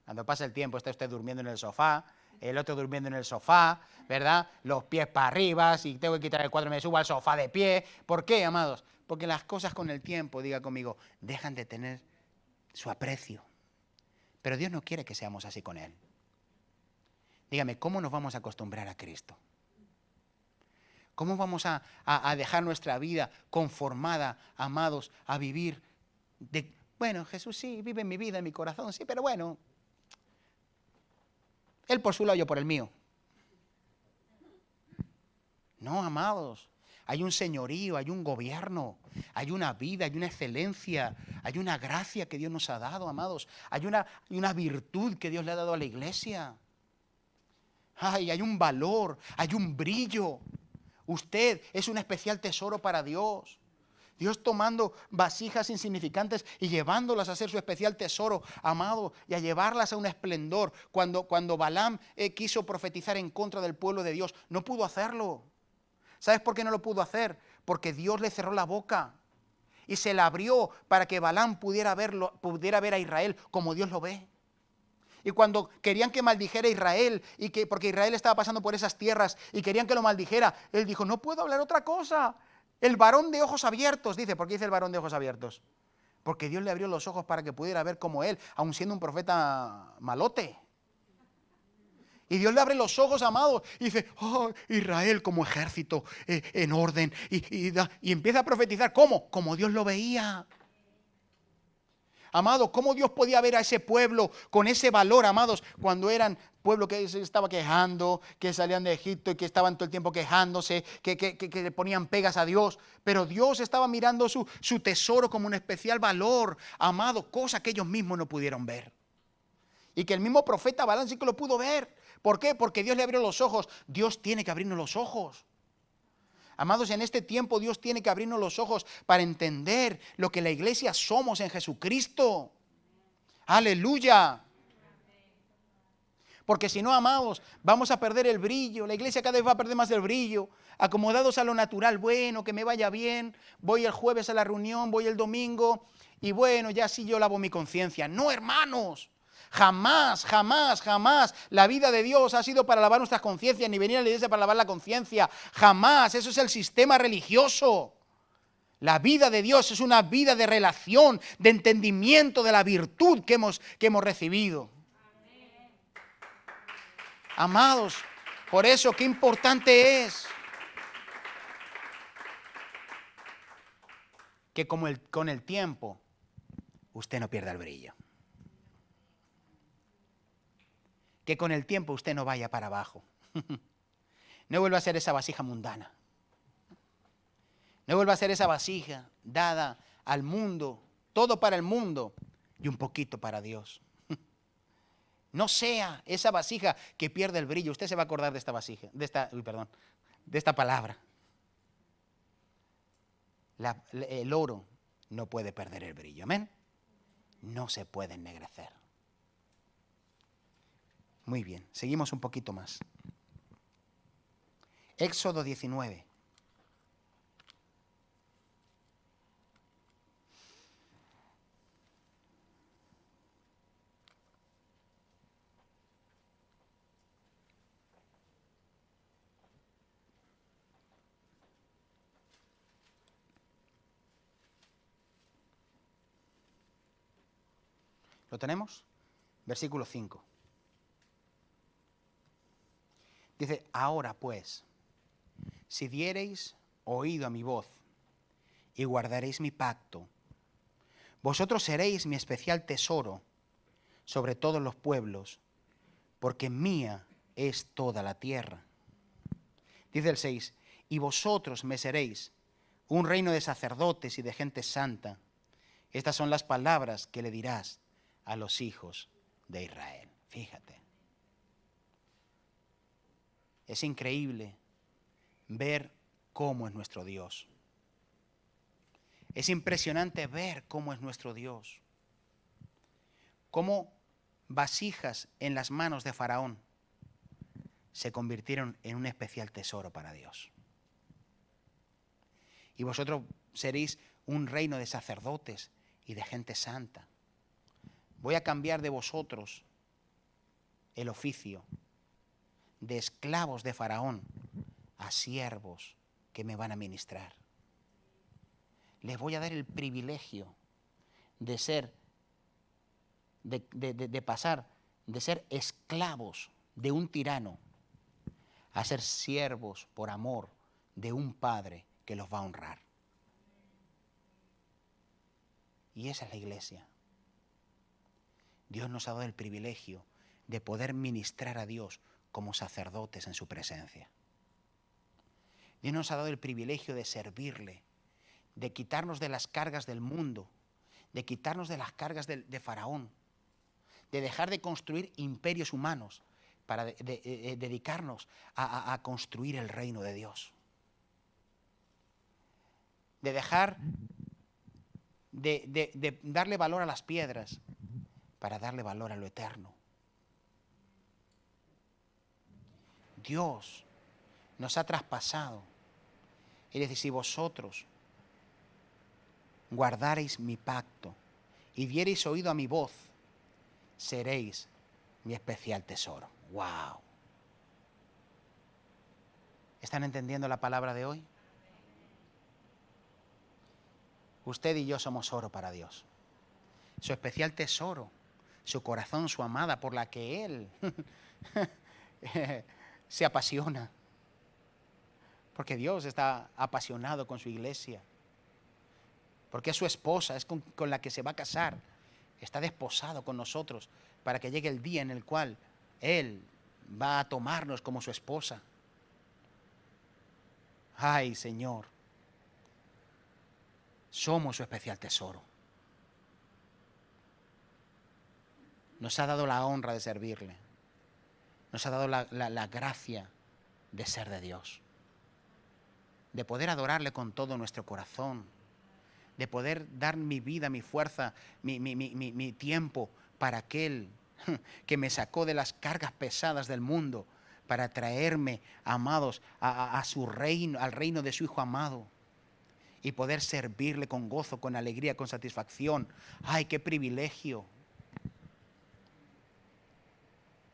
Cuando pasa el tiempo está usted durmiendo en el sofá, el otro durmiendo en el sofá, ¿verdad? Los pies para arriba, si tengo que quitar el cuadro me subo al sofá de pie. ¿Por qué, amados? Porque las cosas con el tiempo, diga conmigo, dejan de tener su aprecio. Pero Dios no quiere que seamos así con Él. Dígame, ¿cómo nos vamos a acostumbrar a Cristo? ¿Cómo vamos a dejar nuestra vida conformada, amados, a vivir bueno, Jesús sí, vive en mi vida, en mi corazón, sí, pero bueno, Él por su lado, yo por el mío. No, amados, hay un señorío, hay un gobierno, hay una vida, hay una excelencia, hay una gracia que Dios nos ha dado, amados. Hay una virtud que Dios le ha dado a la iglesia. Ay, hay un valor, hay un brillo. Usted es un especial tesoro para Dios. Dios tomando vasijas insignificantes y llevándolas a ser su especial tesoro, amado, y a llevarlas a un esplendor. Cuando Balaam quiso profetizar en contra del pueblo de Dios, no pudo hacerlo. ¿Sabes por qué no lo pudo hacer? Porque Dios le cerró la boca y se la abrió para que Balaam pudiera ver a Israel como Dios lo ve. Y cuando querían que maldijera a Israel, porque Israel estaba pasando por esas tierras y querían que lo maldijera, él dijo, no puedo hablar otra cosa. El varón de ojos abiertos, dice. ¿Por qué dice el varón de ojos abiertos? Porque Dios le abrió los ojos para que pudiera ver como él, aun siendo un profeta malote. Y Dios le abre los ojos, amados, y dice, oh, Israel como ejército en orden. Y empieza a profetizar. ¿Cómo? Como Dios lo veía. Amado, ¿cómo Dios podía ver a ese pueblo con ese valor, amados, cuando eran pueblo que se estaba quejando, que salían de Egipto y que estaban todo el tiempo quejándose, que le ponían pegas a Dios? Pero Dios estaba mirando su tesoro como un especial valor, amado, cosa que ellos mismos no pudieron ver. Y que el mismo profeta Balaam sí que lo pudo ver. ¿Por qué? Porque Dios le abrió los ojos. Dios tiene que abrirnos los ojos. Amados, en este tiempo Dios tiene que abrirnos los ojos para entender lo que la iglesia somos en Jesucristo. Aleluya. Porque si no, amados, vamos a perder el brillo. La iglesia cada vez va a perder más el brillo. Acomodados a lo natural, bueno, que me vaya bien. Voy el jueves a la reunión, voy el domingo. Y bueno, ya sí yo lavo mi conciencia. No, hermanos. Jamás, jamás, jamás la vida de Dios ha sido para lavar nuestras conciencias, ni venir a la iglesia para lavar la conciencia. Jamás, eso es el sistema religioso. La vida de Dios es una vida de relación, de entendimiento de la virtud que hemos recibido. Amados, por eso qué importante es que con el tiempo usted no pierda el brillo. Que con el tiempo usted no vaya para abajo. No vuelva a ser esa vasija mundana. No vuelva a ser esa vasija dada al mundo, todo para el mundo y un poquito para Dios. No sea esa vasija que pierde el brillo. Usted se va a acordar de esta vasija, de esta palabra. El oro no puede perder el brillo. Amén. No se puede ennegrecer. Muy bien, seguimos un poquito más. Éxodo 19. ¿Lo tenemos? Versículo 5. Dice, ahora pues, si diereis oído a mi voz y guardaréis mi pacto, vosotros seréis mi especial tesoro sobre todos los pueblos, porque mía es toda la tierra. Dice el 6, y vosotros me seréis un reino de sacerdotes y de gente santa. Estas son las palabras que le dirás a los hijos de Israel. Fíjate. Es increíble ver cómo es nuestro Dios. Es impresionante ver cómo es nuestro Dios. Cómo vasijas en las manos de Faraón se convirtieron en un especial tesoro para Dios. Y vosotros seréis un reino de sacerdotes y de gente santa. Voy a cambiar de vosotros el oficio de esclavos de Faraón a siervos que me van a ministrar. Les voy a dar el privilegio de ser, de pasar de ser esclavos de un tirano a ser siervos por amor de un Padre que los va a honrar. Y esa es la iglesia. Dios nos ha dado el privilegio de poder ministrar a Dios como sacerdotes en su presencia. Dios nos ha dado el privilegio de servirle, de quitarnos de las cargas del mundo, de quitarnos de las cargas de Faraón, de dejar de construir imperios humanos para dedicarnos a construir el reino de Dios. De dejar de darle valor a las piedras para darle valor a lo eterno. Dios nos ha traspasado y dice, si vosotros guardareis mi pacto y diereis oído a mi voz, seréis mi especial tesoro. ¡Wow! ¿Están entendiendo la palabra de hoy? Usted y yo somos oro para Dios. Su especial tesoro, su corazón, su amada por la que Él se apasiona. Porque Dios está apasionado con su iglesia. Porque es su esposa, es con la que se va a casar. Está desposado con nosotros para que llegue el día en el cual Él va a tomarnos como su esposa. Ay, Señor, somos su especial tesoro. Nos ha dado la honra de servirle. Nos ha dado la gracia de ser de Dios. De poder adorarle con todo nuestro corazón. De poder dar mi vida, mi fuerza, mi tiempo para aquel que me sacó de las cargas pesadas del mundo, para traerme, amados, a su reino, al reino de su Hijo amado, y poder servirle con gozo, con alegría, con satisfacción. ¡Ay, qué privilegio!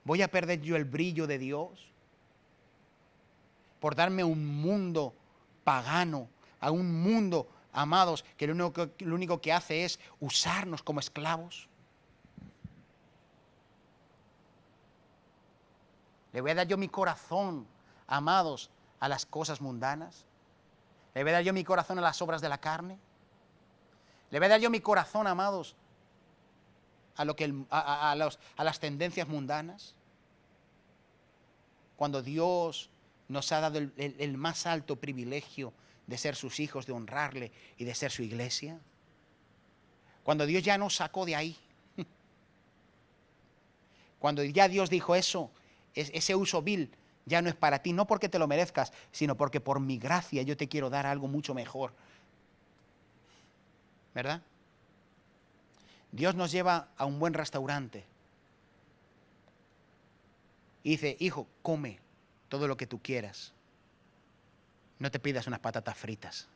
¿Voy a perder yo el brillo de Dios por darme un mundo pagano, a un mundo, amados, que lo único que hace es usarnos como esclavos? ¿Le voy a dar yo mi corazón, amados, a las cosas mundanas? ¿Le voy a dar yo mi corazón a las obras de la carne? ¿Le voy a dar yo mi corazón, amados, a las tendencias mundanas? Cuando Dios nos ha dado el más alto privilegio de ser sus hijos, de honrarle y de ser su iglesia. Cuando Dios ya nos sacó de ahí. Cuando ya Dios dijo eso, ese uso vil ya no es para ti, no porque te lo merezcas, sino porque por mi gracia yo te quiero dar algo mucho mejor. ¿Verdad? Dios nos lleva a un buen restaurante y dice, hijo, come todo lo que tú quieras. No te pidas unas patatas fritas.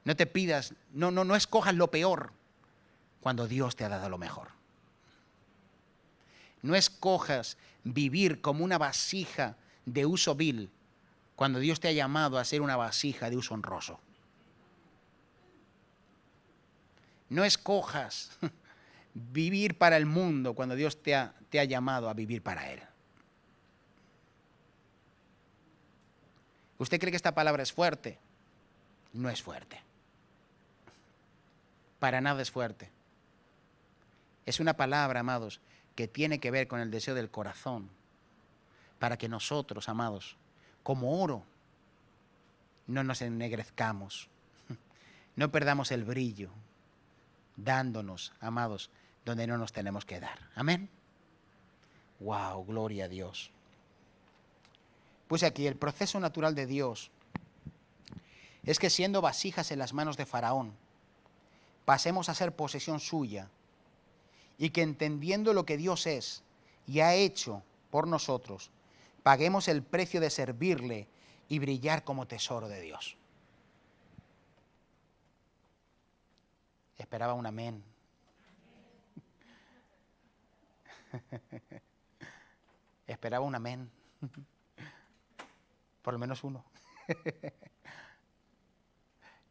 No te pidas, no escojas lo peor cuando Dios te ha dado lo mejor. No escojas vivir como una vasija de uso vil cuando Dios te ha llamado a ser una vasija de uso honroso. No escojas vivir para el mundo cuando Dios te ha llamado a vivir para Él. ¿Usted cree que esta palabra es fuerte? No es fuerte. Para nada es fuerte. Es una palabra, amados, que tiene que ver con el deseo del corazón, para que nosotros, amados, como oro, no nos ennegrezcamos, no perdamos el brillo, dándonos, amados, donde no nos tenemos que dar. Amén. Wow, gloria a Dios. Pues aquí el proceso natural de Dios es que siendo vasijas en las manos de Faraón, pasemos a ser posesión suya, y que entendiendo lo que Dios es y ha hecho por nosotros, paguemos el precio de servirle y brillar como tesoro de Dios. Esperaba un amén. Esperaba un amén. Por lo menos uno.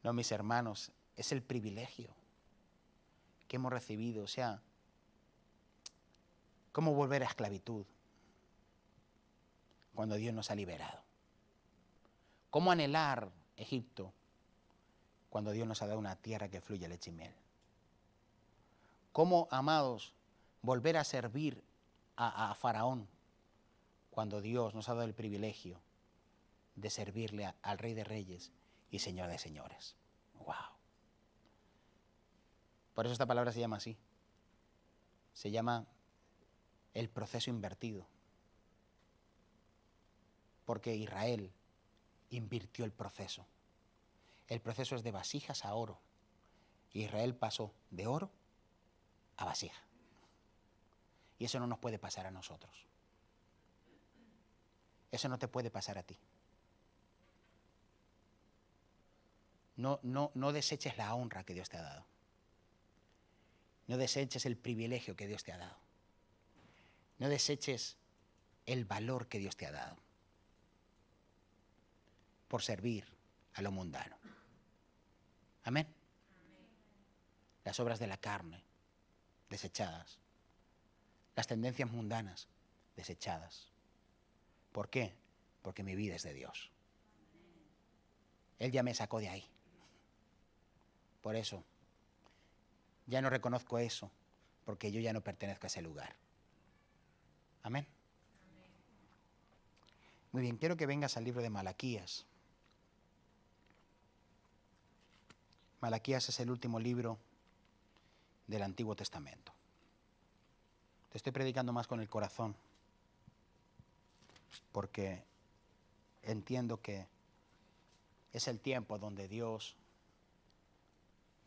No, mis hermanos, es el privilegio que hemos recibido. O sea, ¿cómo volver a esclavitud? cuando Dios nos ha liberado? ¿Cómo anhelar Egipto cuando Dios nos ha dado una tierra que fluye leche y miel? ¿Cómo, amados, volver a servir a Faraón cuando Dios nos ha dado el privilegio de servirle al Rey de Reyes y Señor de Señores? ¡Wow! Por eso esta palabra se llama así. Se llama el proceso invertido. Porque Israel invirtió el proceso. El proceso es de vasijas a oro. Israel pasó de oro a vasija. Y eso no nos puede pasar a nosotros. Eso no te puede pasar a ti. No deseches la honra que Dios te ha dado. No deseches el privilegio que Dios te ha dado. No deseches el valor que Dios te ha dado por servir a lo mundano. Amén. Las obras de la carne, desechadas. Las tendencias mundanas, desechadas. ¿Por qué? Porque mi vida es de Dios. Él ya me sacó de ahí. Por eso, ya no reconozco eso, porque yo ya no pertenezco a ese lugar. Amén. Muy bien, quiero que vengas al libro de Malaquías. Malaquías es el último libro del Antiguo Testamento. Te estoy predicando más con el corazón, porque entiendo que es el tiempo donde Dios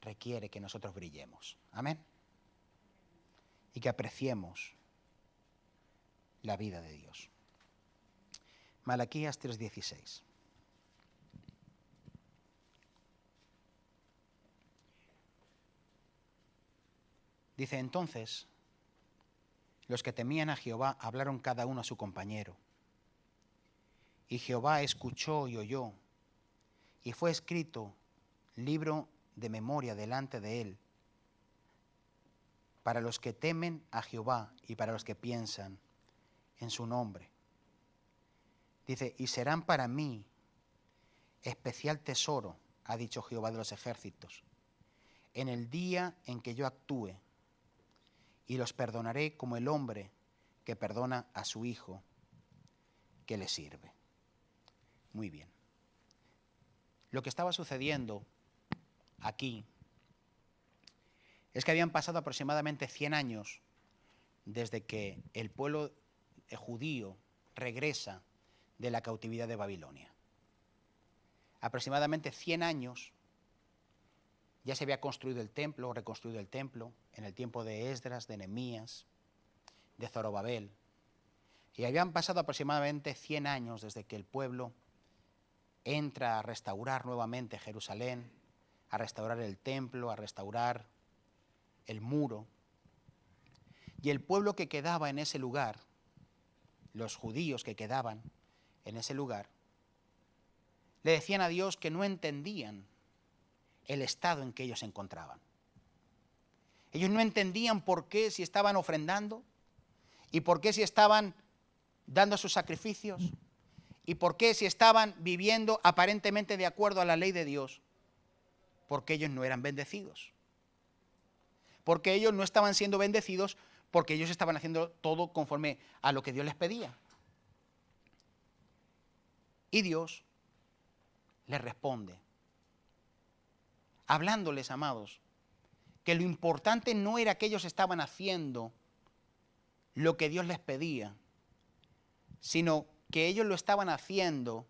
requiere que nosotros brillemos. Amén. Y que apreciemos la vida de Dios. Malaquías 3:16. Dice: entonces, los que temían a Jehová hablaron cada uno a su compañero. Y Jehová escuchó y oyó, y fue escrito libro de memoria delante de él, para los que temen a Jehová y para los que piensan en su nombre. Dice: y serán para mí especial tesoro, ha dicho Jehová de los ejércitos, en el día en que yo actúe, y los perdonaré como el hombre que perdona a su hijo que le sirve. Muy bien. Lo que estaba sucediendo aquí es que habían pasado aproximadamente 100 años desde que el pueblo judío regresa de la cautividad de Babilonia. Aproximadamente 100 años ya se había construido el templo, reconstruido el templo, en el tiempo de Esdras, de Nehemías, de Zorobabel. Y habían pasado aproximadamente 100 años desde que el pueblo entra a restaurar nuevamente Jerusalén, a restaurar el templo, a restaurar el muro. Y el pueblo que quedaba en ese lugar, los judíos que quedaban en ese lugar, le decían a Dios que no entendían el estado en que ellos se encontraban. Ellos no entendían por qué, si estaban ofrendando, y por qué si estaban dando sus sacrificios, y por qué si estaban viviendo aparentemente de acuerdo a la ley de Dios, porque ellos no eran bendecidos. Porque ellos no estaban siendo bendecidos, porque ellos estaban haciendo todo conforme a lo que Dios les pedía. Y Dios les responde, hablándoles, amados, que lo importante no era que ellos estaban haciendo lo que Dios les pedía, sino que ellos lo estaban haciendo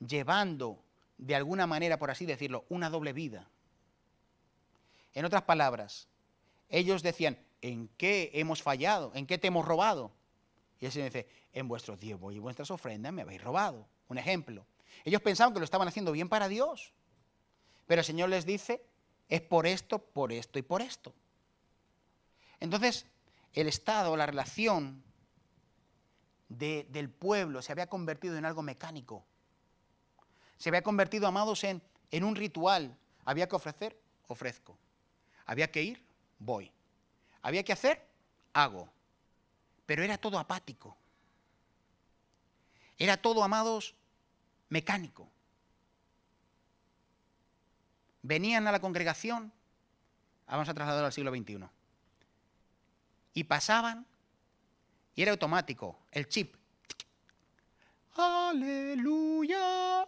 llevando, de alguna manera, por así decirlo, una doble vida. En otras palabras, ellos decían: ¿en qué hemos fallado? ¿En qué te hemos robado? Y el Señor dice: en vuestros diezmos y vuestras ofrendas me habéis robado. Un ejemplo. Ellos pensaban que lo estaban haciendo bien para Dios, pero el Señor les dice: es por esto y por esto. Entonces, el estado, la relación del pueblo se había convertido en algo mecánico. Se había convertido, amados, en un ritual. Había que ofrecer, ofrezco. Había que ir, voy. Había que hacer, hago. Pero era todo apático. Era todo, amados, mecánico. Venían a la congregación, vamos a trasladarlo al siglo XXI, y pasaban, y era automático, el chip. ¡Aleluya!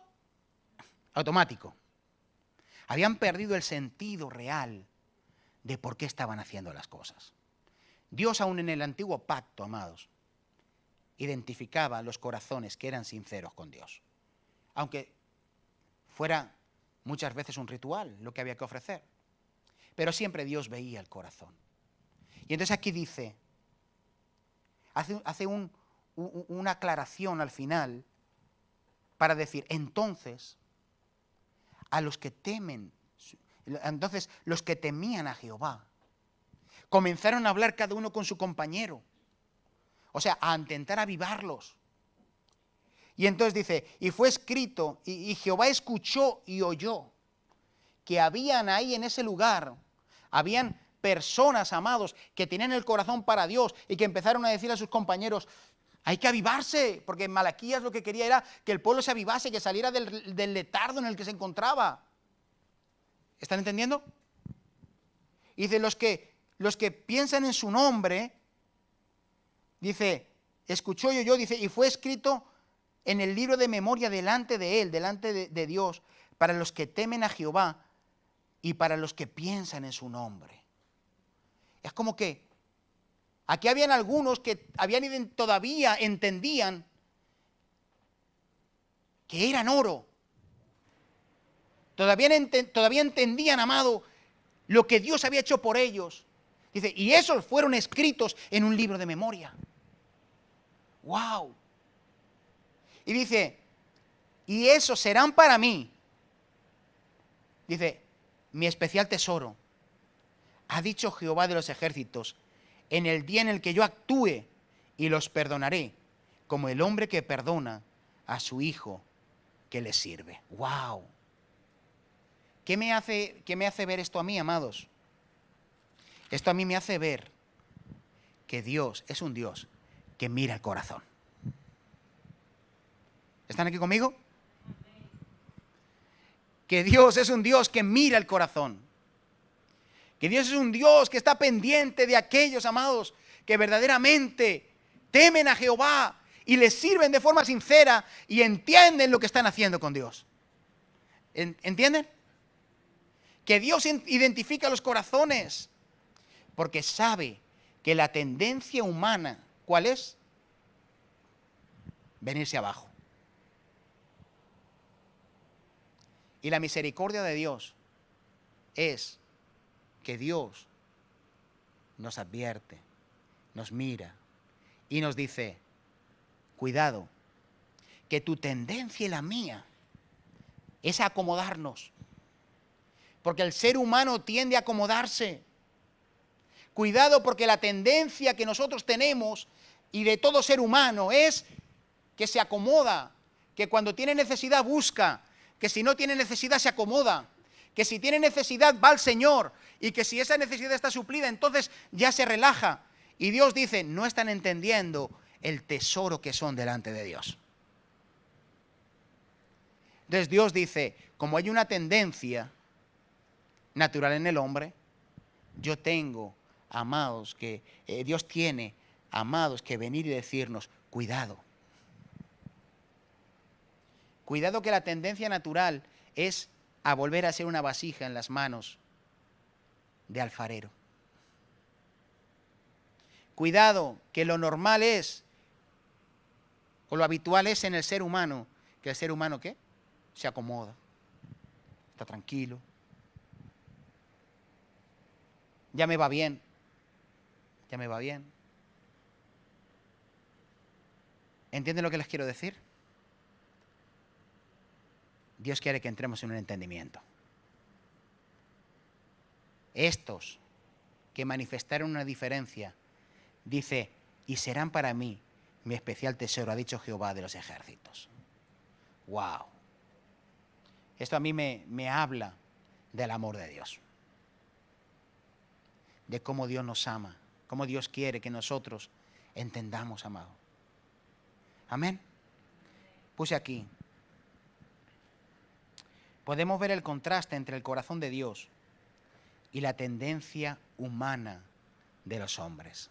Automático. Habían perdido el sentido real de por qué estaban haciendo las cosas. Dios, aún en el antiguo pacto, amados, identificaba los corazones que eran sinceros con Dios. Aunque fuera muchas veces un ritual lo que había que ofrecer. Pero siempre Dios veía el corazón. Y entonces aquí dice, hace una aclaración al final para decir, entonces, a los que temen, entonces los que temían a Jehová, comenzaron a hablar cada uno con su compañero. O sea, a intentar avivarlos. Y entonces dice, y fue escrito, y Jehová escuchó y oyó, que habían ahí en ese lugar, habían personas, amados, que tenían el corazón para Dios y que empezaron a decir a sus compañeros, hay que avivarse, porque Malaquías lo que quería era que el pueblo se avivase, que saliera del letardo en el que se encontraba. ¿Están entendiendo? Y dice, los que piensan en su nombre, dice, escuchó y oyó, dice, y fue escrito en el libro de memoria delante de él, delante de Dios, para los que temen a Jehová y para los que piensan en su nombre. Es como que aquí habían algunos que todavía entendían que eran oro. Todavía entendían, amado, lo que Dios había hecho por ellos. Dice, y esos fueron escritos en un libro de memoria. ¡Wow! Y dice, y esos serán para mí, dice, mi especial tesoro. Ha dicho Jehová de los ejércitos, en el día en el que yo actúe y los perdonaré, como el hombre que perdona a su hijo que le sirve. ¡Wow! ¿Qué me hace ver esto a mí, amados? Esto a mí me hace ver que Dios es un Dios que mira el corazón. ¿Están aquí conmigo? Que Dios es un Dios que mira el corazón. Que Dios es un Dios que está pendiente de aquellos, amados, que verdaderamente temen a Jehová y le sirven de forma sincera y entienden lo que están haciendo con Dios. ¿Entienden? Que Dios identifica los corazones porque sabe que la tendencia humana, ¿cuál es? Venirse abajo. Y la misericordia de Dios es que Dios nos advierte, nos mira y nos dice, cuidado, que tu tendencia y la mía es a acomodarnos. Porque el ser humano tiende a acomodarse. Cuidado, porque la tendencia que nosotros tenemos y de todo ser humano es que se acomoda, que cuando tiene necesidad busca, que si no tiene necesidad se acomoda, que si tiene necesidad va al Señor y que si esa necesidad está suplida entonces ya se relaja. Y Dios dice, no están entendiendo el tesoro que son delante de Dios. Entonces Dios dice, como hay una tendencia natural en el hombre, yo tengo, amados, que Dios tiene, amados, que venir y decirnos, cuidado. Cuidado que la tendencia natural es a volver a ser una vasija en las manos de alfarero. Cuidado que lo normal es, o lo habitual es en el ser humano, que el ser humano, ¿qué? Se acomoda, está tranquilo, ya me va bien, ya me va bien. ¿Entienden lo que les quiero decir? Dios quiere que entremos en un entendimiento. Estos que manifestaron una diferencia, dice, y serán para mí mi especial tesoro, ha dicho Jehová de los ejércitos. ¡Wow! Esto a mí me habla del amor de Dios. De cómo Dios nos ama, cómo Dios quiere que nosotros entendamos, amado. Amén. Puse aquí. Podemos ver el contraste entre el corazón de Dios y la tendencia humana de los hombres.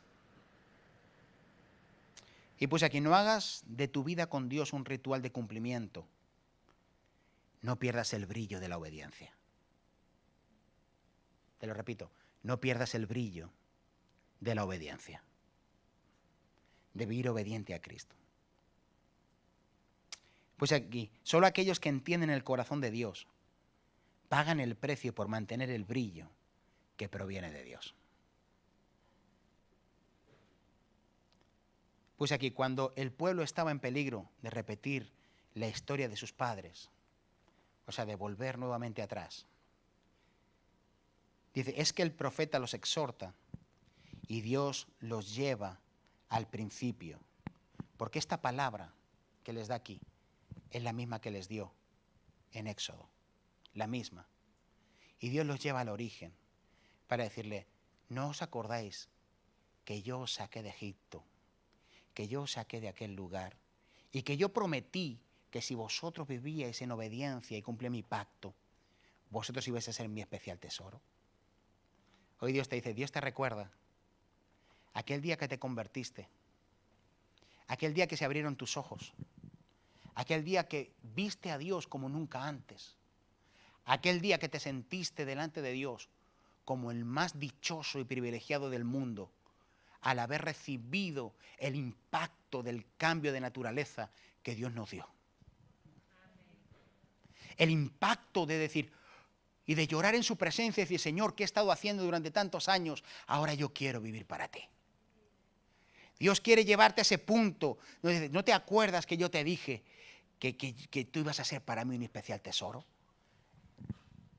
Y puse aquí, no hagas de tu vida con Dios un ritual de cumplimiento. No pierdas el brillo de la obediencia. Te lo repito, no pierdas el brillo de la obediencia. De vivir obediente a Cristo. Pues aquí, solo aquellos que entienden el corazón de Dios pagan el precio por mantener el brillo que proviene de Dios. Pues aquí, cuando el pueblo estaba en peligro de repetir la historia de sus padres, o sea, de volver nuevamente atrás, dice, es que el profeta los exhorta y Dios los lleva al principio, porque esta palabra que les da aquí es la misma que les dio en Éxodo, la misma. Y Dios los lleva al origen para decirle, ¿no os acordáis que yo os saqué de Egipto, que yo os saqué de aquel lugar y que yo prometí que si vosotros vivíais en obediencia y cumplí mi pacto, vosotros ibais a ser mi especial tesoro? Hoy Dios te dice, Dios te recuerda aquel día que te convertiste, aquel día que se abrieron tus ojos, aquel día que viste a Dios como nunca antes, aquel día que te sentiste delante de Dios como el más dichoso y privilegiado del mundo, al haber recibido el impacto del cambio de naturaleza que Dios nos dio. El impacto de decir y de llorar en su presencia y decir, Señor, ¿qué he estado haciendo durante tantos años? Ahora yo quiero vivir para ti. Dios quiere llevarte a ese punto. ¿No te acuerdas que yo te dije que tú ibas a ser para mí un especial tesoro?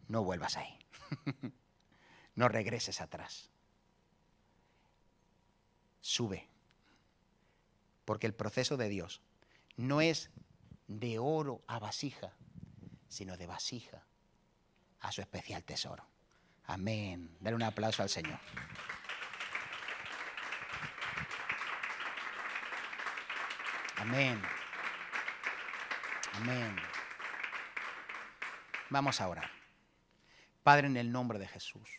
No vuelvas ahí. No regreses atrás. Sube. Porque el proceso de Dios no es de oro a vasija, sino de vasija a su especial tesoro. Amén. Dale un aplauso al Señor. Amén. Amén. Vamos a orar. Padre, en el nombre de Jesús.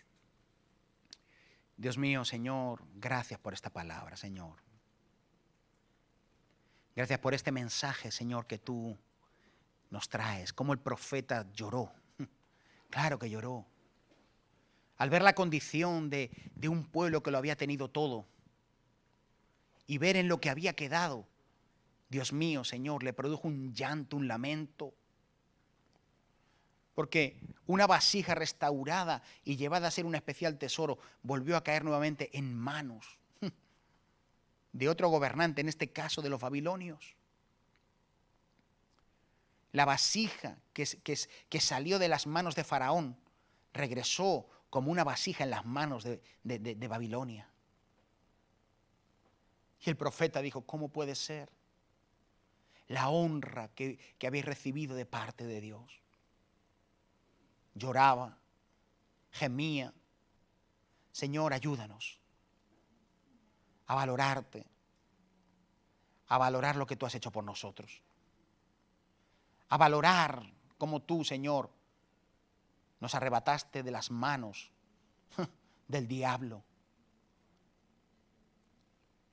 Dios mío, Señor, gracias por esta palabra, Señor. Gracias por este mensaje, Señor, que tú nos traes. Como el profeta lloró. Claro que lloró. Al ver la condición de un pueblo que lo había tenido todo y ver en lo que había quedado, Dios mío, Señor, le produjo un llanto, un lamento. Porque una vasija restaurada y llevada a ser un especial tesoro volvió a caer nuevamente en manos de otro gobernante, en este caso de los babilonios. La vasija que salió de las manos de Faraón regresó como una vasija en las manos de Babilonia. Y el profeta dijo, ¿cómo puede ser? La honra que habéis recibido de parte de Dios. Lloraba, gemía. Señor, ayúdanos a valorarte, a valorar lo que tú has hecho por nosotros, a valorar como tú, Señor, nos arrebataste de las manos del diablo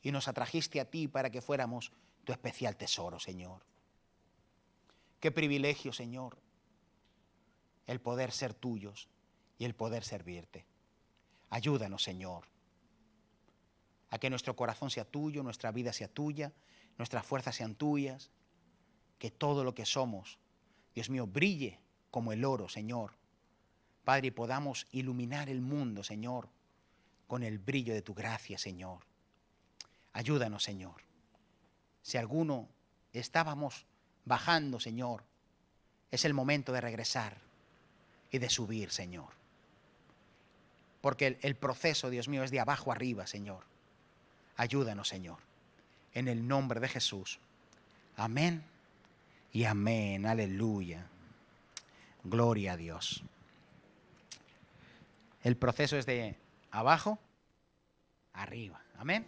y nos atrajiste a ti para que fuéramos tu especial tesoro, Señor. Qué privilegio, Señor, el poder ser tuyos y el poder servirte. Ayúdanos, Señor, a que nuestro corazón sea tuyo, nuestra vida sea tuya, nuestras fuerzas sean tuyas, que todo lo que somos, Dios mío, brille como el oro, Señor. Padre, y podamos iluminar el mundo, Señor, con el brillo de tu gracia, Señor. Ayúdanos, Señor. Si alguno estábamos bajando, Señor, es el momento de regresar y de subir, Señor. Porque el proceso, Dios mío, es de abajo arriba, Señor. Ayúdanos, Señor. En el nombre de Jesús. Amén y amén. Aleluya. Gloria a Dios. El proceso es de abajo arriba. Amén.